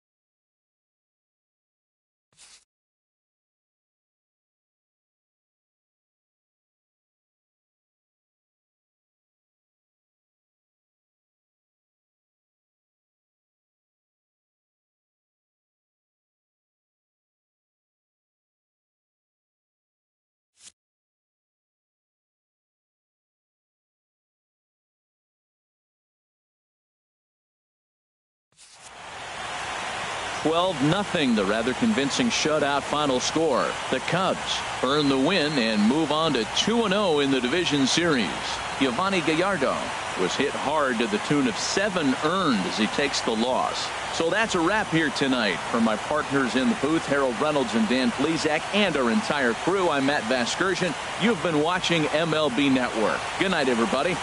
S1: 12-0, the rather convincing shutout final score. The Cubs earn the win and move on to 2-0 in the division series. Giovanni Gallardo was hit hard to the tune of 7 earned as he takes the loss. So that's a wrap here tonight. For my partners in the booth, Harold Reynolds and Dan Plesac, and our entire crew, I'm Matt Vasgersian. You've been watching MLB Network. Good night, everybody.